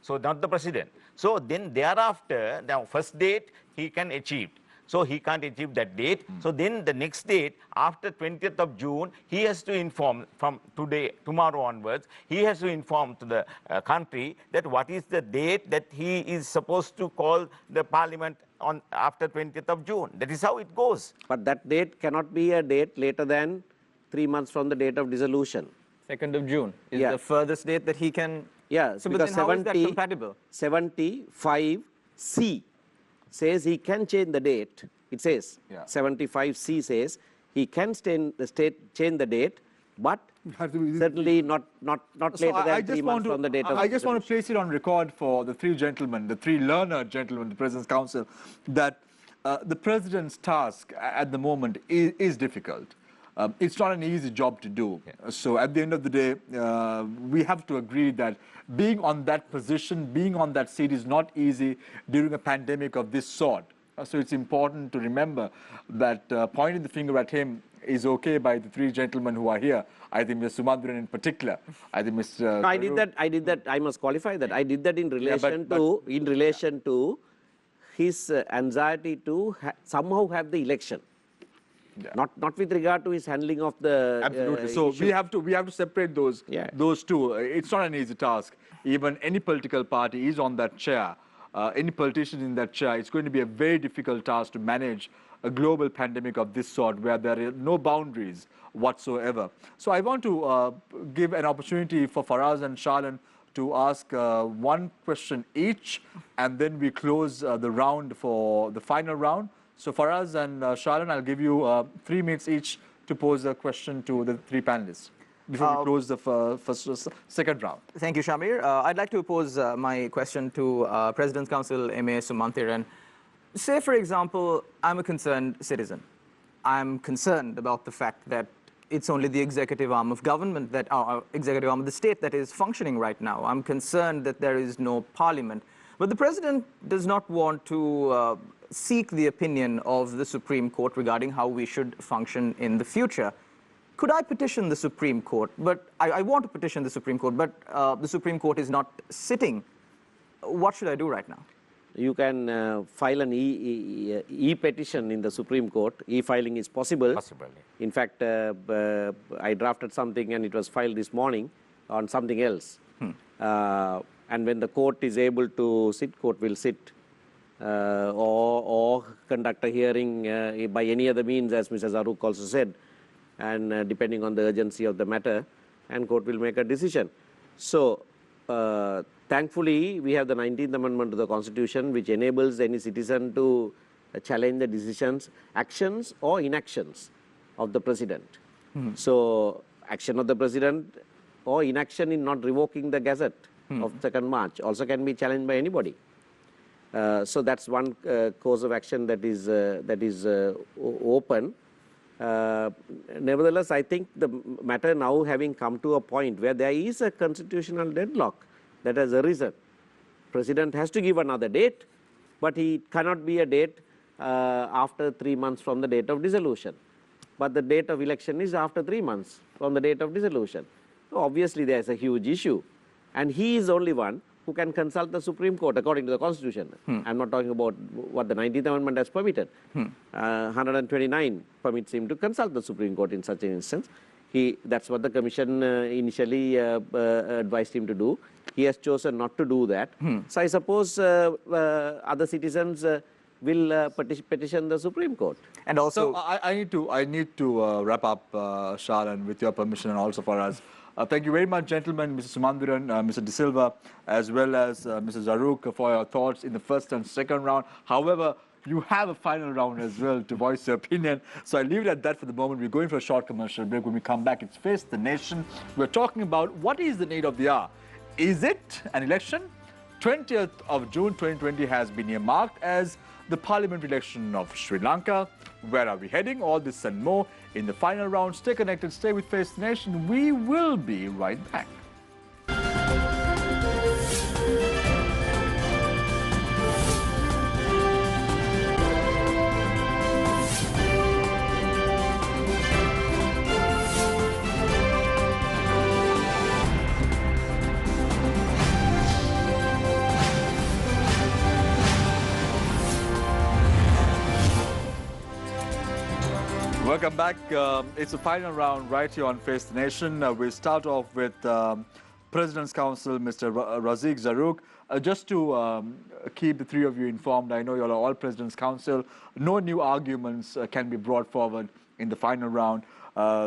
So not the president. So then thereafter, the first date he can achieve. So he can't achieve that date. So then the next date, after 20th of June, he has to inform from tomorrow onwards, he has to inform to the country that what is the date that he is supposed to call the parliament on after 20th of June. That is how it goes. But that date cannot be a date later than 3 months from the date of dissolution. 2nd of June is Yeah. the furthest date that he can. Yeah, So, but then how is that compatible? 75C says he can change the date. It says, Yeah. 75C says he can change the date, but Has to be- certainly not So later than 3 months from the date of I just want to place it on record for the three gentlemen, the three learned gentlemen, the President's Council, that the President's task at the moment is difficult. It's not an easy job to do. So at the end of the day, we have to agree that being on that position, being on that seat is not easy during a pandemic of this sort. So it's important to remember that pointing the finger at him is okay by the three gentlemen who are here. I think Mr. Sumanthiran in particular. I think Mr. No, I did that. I must qualify that. I did that in relation to his anxiety to somehow have the election. Yeah. Not with regard to his handling of the Absolutely. So issue. we have to separate those two. It's not an easy task. Even any political party is on that chair. Any politician in that chair, it's going to be a very difficult task to manage a global pandemic of this sort where there are no boundaries whatsoever. So I want to give an opportunity for Faraz and Shalan to ask one question each, and then we close the round for the final round. So Faraz and Shalan, I'll give you 3 minutes each to pose a question to the three panelists before we close the second round. Thank you, Shamir. I'd like to pose my question to President's Counsel M.A. Sumanthiran. Say, for example, I'm a concerned citizen. I'm concerned about the fact that it's only the executive arm of government, that executive arm of the state that is functioning right now. I'm concerned that there is no parliament. But the president does not want to seek the opinion of the Supreme Court regarding how we should function in the future. Could I petition the Supreme Court? But I want to petition the Supreme Court, but the Supreme Court is not sitting. What should I do right now? You can file an e-petition in the Supreme Court. E-filing is possible. Possibly. In fact, I drafted something and it was filed this morning on something else. And when the court is able to sit, court will sit or conduct a hearing by any other means, as Mr. Zaruk also said, and depending on the urgency of the matter, and court will make a decision. So, thankfully, we have the 19th Amendment to the Constitution, which enables any citizen to challenge the decisions, actions or inactions of the President. So, action of the President or inaction in not revoking the Gazette of 2nd March also can be challenged by anybody. So, that's one course of action that is open. Nevertheless, I think the matter now having come to a point where there is a constitutional deadlock that has arisen. President has to give another date, but it cannot be a date after 3 months from the date of dissolution. But the date of election is after 3 months from the date of dissolution. So obviously, there is a huge issue. And he is the only one who can consult the Supreme Court according to the Constitution. I'm not talking about what the 19th Amendment has permitted. 129 permits him to consult the Supreme Court in such an instance. That's what the Commission initially advised him to do. He has chosen not to do that. So I suppose other citizens will petition the Supreme Court. And also, So I need to wrap up, Shalan, with your permission, and also for us. Thank you very much, gentlemen, Mr. Sumanthiran, Mr. De Silva, as well as Mr. Zaruk, for your thoughts in the first and second round. However, you have a final round as well to voice your opinion. So I leave it at that for the moment. We're going for a short commercial break. When we come back, it's Face the Nation. We're talking about what is the need of the hour. Is it an election? 20th of June 2020 has been earmarked as the parliament election of Sri Lanka. Where are we heading? All this and more in the final round. Stay connected, stay with Face the Nation. We will be right back. Welcome back. It's the final round right here on Face the Nation. We'll start off with President's Counsel, Mr. Raziq Zarruq. Just to keep the three of you informed, I know you all are all President's Counsel. No new arguments can be brought forward in the final round.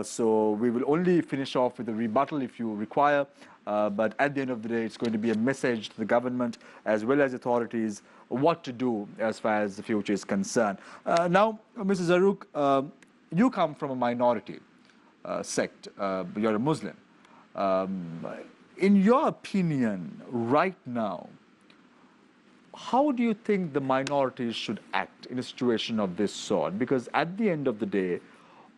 So we will only finish off with a rebuttal if you require. But at the end of the day, it's going to be a message to the government as well as authorities what to do as far as the future is concerned. Now, Mr. Zarruq, you come from a minority sect. You're a Muslim. In your opinion, right now, how do you think the minorities should act in a situation of this sort? Because at the end of the day,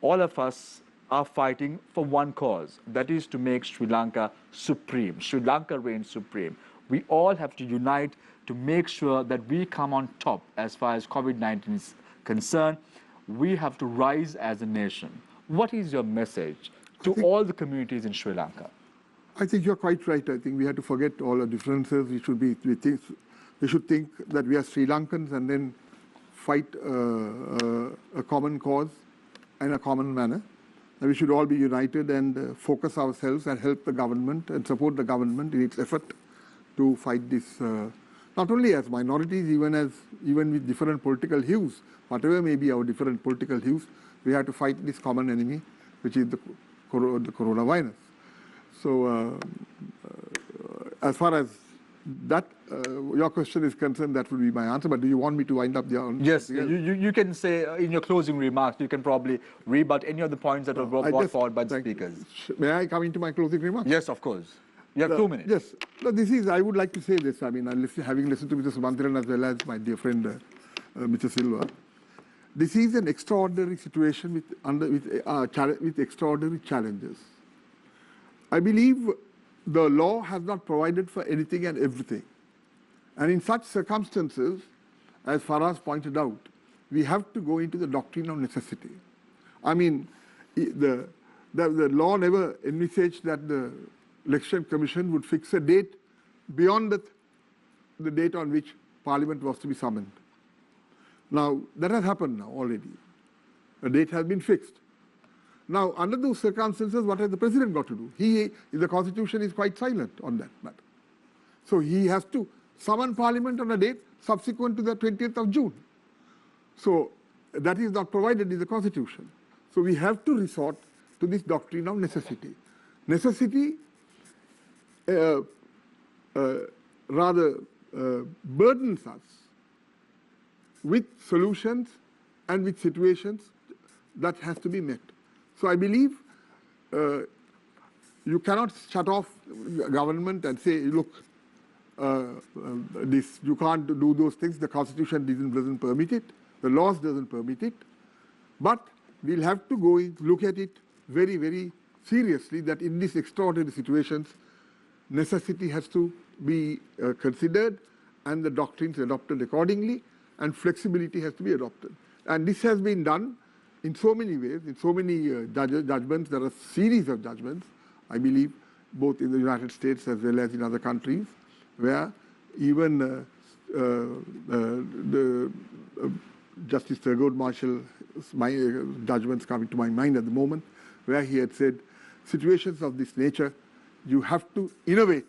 all of us are fighting for one cause, that is to make Sri Lanka supreme. Sri Lanka reigns supreme. We all have to unite to make sure that we come on top as far as COVID-19 is concerned. We have to rise as a nation. What is your message to all the communities in Sri Lanka? I think you're quite right. I think we have to forget all our differences. We should think that we are Sri Lankans and then fight a common cause in a common manner. And we should all be united and focus ourselves and help the government and support the government in its effort to fight this, not only as minorities, even with different political hues. Whatever may be our different political hues, we have to fight this common enemy, which is the coronavirus. So as far as that, your question is concerned, that would be my answer. But do you want me to wind up the answer? Yes, you can say in your closing remarks, you can probably rebut any of the points that were brought forward by the speakers. May I come into my closing remarks? Yes, of course. You have 2 minutes. Yes. No, I would like to say this. I mean, having listened to Mr. Sumanthiran as well as my dear friend, Mr. Silva, this is an extraordinary situation with extraordinary challenges. I believe the law has not provided for anything and everything. And in such circumstances, as Faraz pointed out, we have to go into the doctrine of necessity. I mean, the law never envisaged that the Election Commission would fix a date beyond the date on which Parliament was to be summoned. Now, that has happened now already. A date has been fixed. Now, under those circumstances, what has the President got to do? The Constitution is quite silent on that matter. So he has to summon Parliament on a date subsequent to the 20th of June. So that is not provided in the Constitution. So we have to resort to this doctrine of necessity. Necessity rather burdens us with solutions and with situations that has to be met. So I believe you cannot shut off government and say, look, you can't do those things. The Constitution doesn't permit it. The laws doesn't permit it. But we'll have to go in, look at it very, very seriously, that in these extraordinary situations, necessity has to be considered and the doctrines adopted accordingly, and flexibility has to be adopted. And this has been done in so many ways, in so many judgments. There are a series of judgments, I believe, both in the United States as well as in other countries, where even Justice Thurgood Marshall's judgments coming to my mind at the moment, where he had said, situations of this nature, you have to innovate,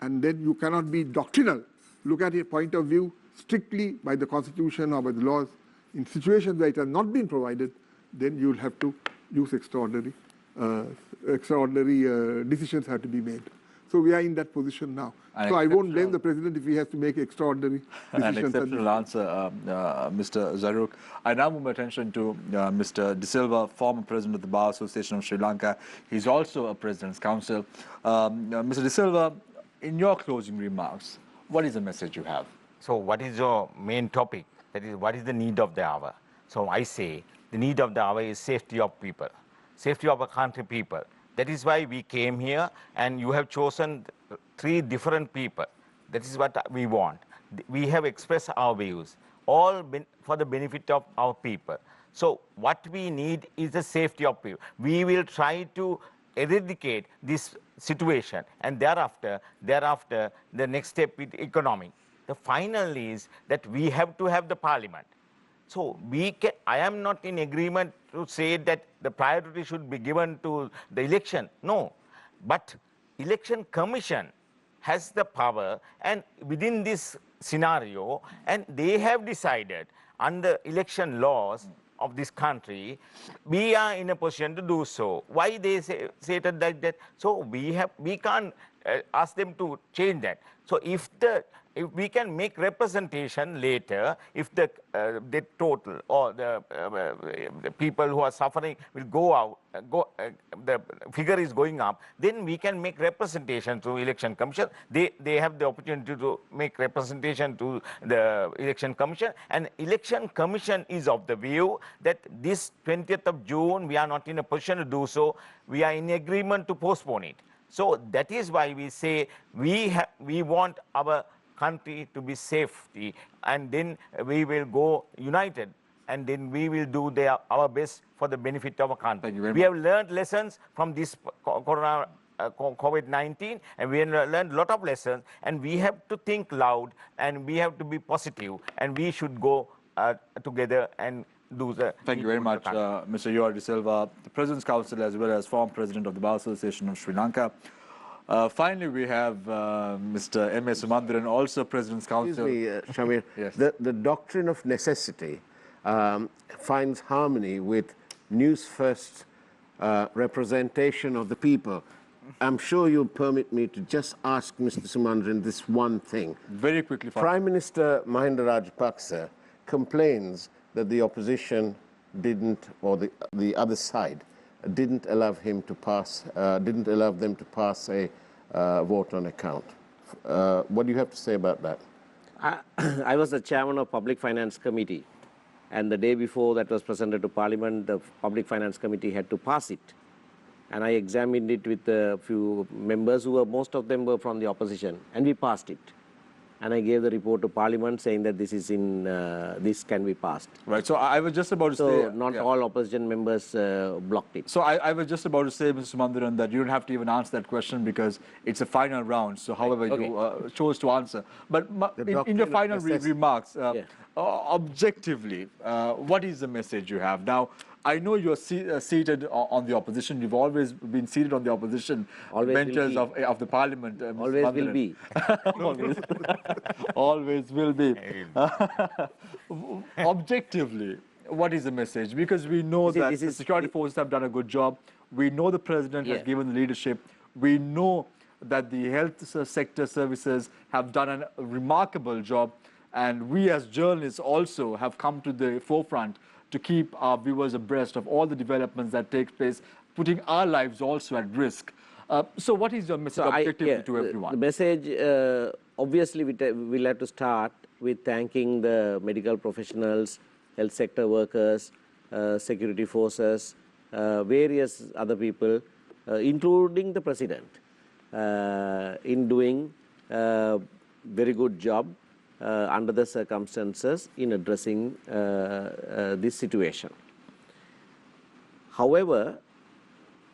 and then you cannot be doctrinal. Look at a point of view strictly by the Constitution or by the laws. In situations where it has not been provided, then you will have to use extraordinary decisions have to be made. So we are in that position now. So I won't blame the President if he has to make extraordinary decisions. An exceptional answer, Mr. Zarruq. I now move my attention to Mr. De Silva, former President of the Bar Association of Sri Lanka. He's also a President's Counsel. Mr. De Silva, in your closing remarks, what is the message you have? So what is your main topic? That is, what is the need of the hour? So I say the need of the hour is safety of people, safety of our country people. That is why we came here, and you have chosen 3 different people. That is what we want. We have expressed our views, all for the benefit of our people. So what we need is the safety of people. We will try to eradicate this situation, and thereafter, the next step is economic. The final is that we have to have the parliament. So I am not in agreement to say that the priority should be given to the election. No, but election commission has the power, and within this scenario, and they have decided under election laws of this country, we are in a position to do so. Why they say it like that? So we can't ask them to change that. So if we can make representation later, if the total or the people who are suffering will go out, the figure is going up, then we can make representation to election commission. They have the opportunity to make representation to the election commission, and election commission is of the view that this 20th of June we are not in a position to do so. We are in agreement to postpone it. So that is why we say we want our country to be safety, and then we will go united, and then we will do our best for the benefit of our country. Thank you very we much. have learned lessons from this COVID-19, and we have learned a lot of lessons, and we have to think loud, and we have to be positive, and we should go together and do the... Thank you very much, Mr. Yuri De Silva, the President's Council, as well as former President of the Bar Association of Sri Lanka. Finally, we have Mr. M.A. Sumanthiran, also President's Council. Excuse me, Shamir. Yes. The doctrine of necessity finds harmony with Newsfirst's representation of the people. I'm sure you'll permit me to just ask Mr. Sumanthiran this one thing. Very quickly. Prime Minister Mahinda Rajapaksa complains that the opposition didn't, or the other side, didn't allow him to pass, didn't allow them to pass a vote on account. What do you have to say about that? I was the chairman of Public Finance Committee, and the day before that was presented to Parliament, the Public Finance Committee had to pass it. And I examined it with a few members who were, most of them were from the opposition, and we passed it. And I gave the report to Parliament saying that this is this can be passed. Right. So I was just about to say... So not all opposition members blocked it. So I was just about to say, Mr. Sumanthiran, that you don't have to even answer that question because it's a final round. So however you chose to answer. But in your final remarks, objectively, what is the message you have? Now, I know you're seated on the opposition. You've always been seated on the opposition benches of the parliament. Always will be. Always will be. Objectively, what is the message? Because we know that the security forces have done a good job. We know the president has given the leadership. We know that the health sector services have done a remarkable job. And we as journalists also have come to the forefront to keep our viewers abreast of all the developments that take place, putting our lives also at risk. So what is your message objectively to everyone? The message, obviously, we'll have to start with thanking the medical professionals, health sector workers, security forces, various other people, including the president, in doing a very good job under the circumstances in addressing this situation. However,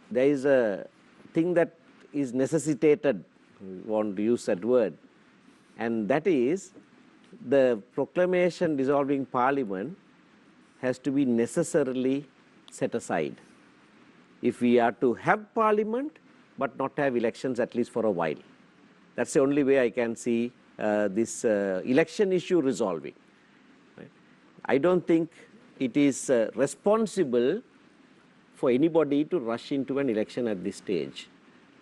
there is a thing that is necessitated, we want to use that word, and that is the proclamation dissolving Parliament has to be necessarily set aside. If we are to have Parliament but not have elections, at least for a while. That's the only way I can see this election issue resolving. Right? I don't think it is responsible for anybody to rush into an election at this stage.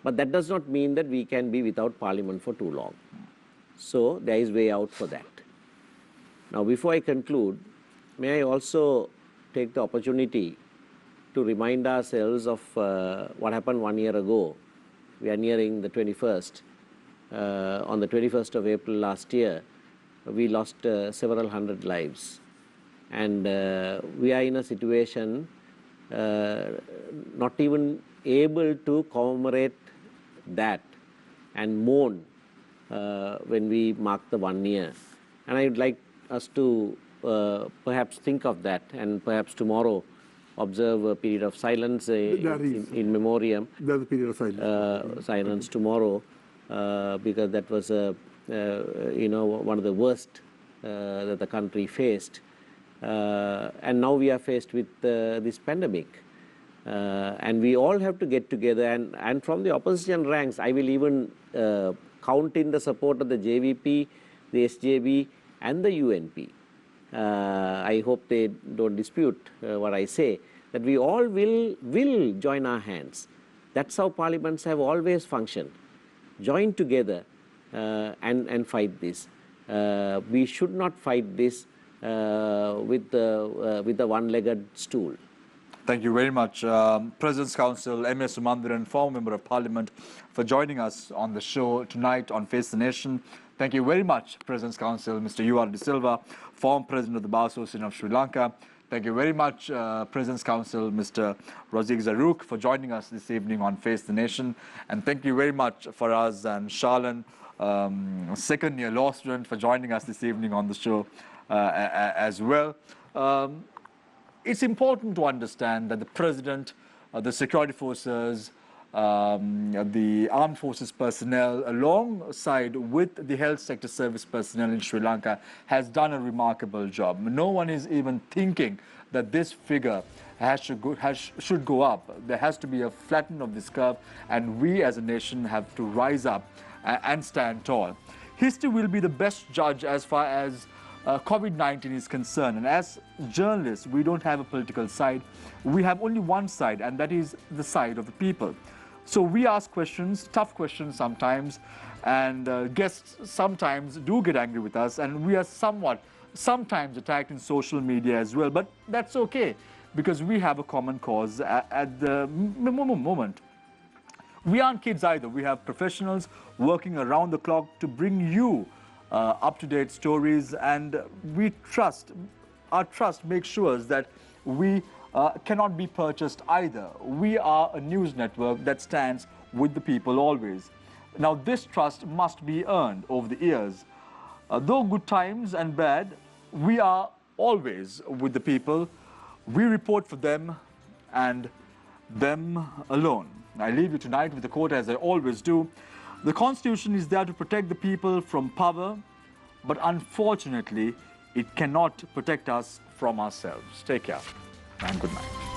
But that does not mean that we can be without Parliament for too long. So there is way out for that. Now, before I conclude, may I also take the opportunity to remind ourselves of what happened 1 year ago. We are nearing the 21st. On the 21st of April last year, we lost several hundred lives And we are in a situation not even able to commemorate that and mourn when we mark the 1 year. And I would like us to perhaps think of that, and perhaps tomorrow observe a period of silence in memoriam. There's a period of silence. Silence tomorrow, because that was one of the worst that the country faced. And now we are faced with this pandemic. And we all have to get together, and from the opposition ranks, I will even count in the support of the JVP, the SJB, and the UNP. I hope they don't dispute what I say, that we all will join our hands. That's how parliaments have always functioned. Join together and fight this. We should not fight this with the one-legged stool. Thank you very much, President's Counsel M.A. Sumanthiran, former Member of Parliament, for joining us on the show tonight on Face the Nation. Thank you very much, President's Counsel Mr. U.R. De Silva, former President of the Bar Association of Sri Lanka. Thank you very much, President's Counsel Mr. Razik Zaruk, for joining us this evening on Face the Nation. And thank you very much, Faraz and Shalan, second-year law student, for joining us this evening on the show as well. It's important to understand that the President, the security forces, the armed forces personnel, alongside with the health sector service personnel in Sri Lanka, has done a remarkable job. No one is even thinking that this figure should go up. There has to be a flattening of this curve, and we as a nation have to rise up and stand tall. History will be the best judge as far as COVID-19 is concerned. And as journalists, we don't have a political side. We have only one side, and that is the side of the people. So we ask questions, tough questions sometimes, and guests sometimes do get angry with us, and we are sometimes attacked in social media as well. But that's okay, because we have a common cause at the moment. We aren't kids either. We have professionals working around the clock to bring you up-to-date stories, and our trust makes sure that we cannot be purchased either. We are a news network that stands with the people always. Now, this trust must be earned over the years. Though good times and bad, we are always with the people. We report for them and them alone. I leave you tonight with the quote, as I always do. The Constitution is there to protect the people from power, but unfortunately, it cannot protect us from ourselves. Take care and good night.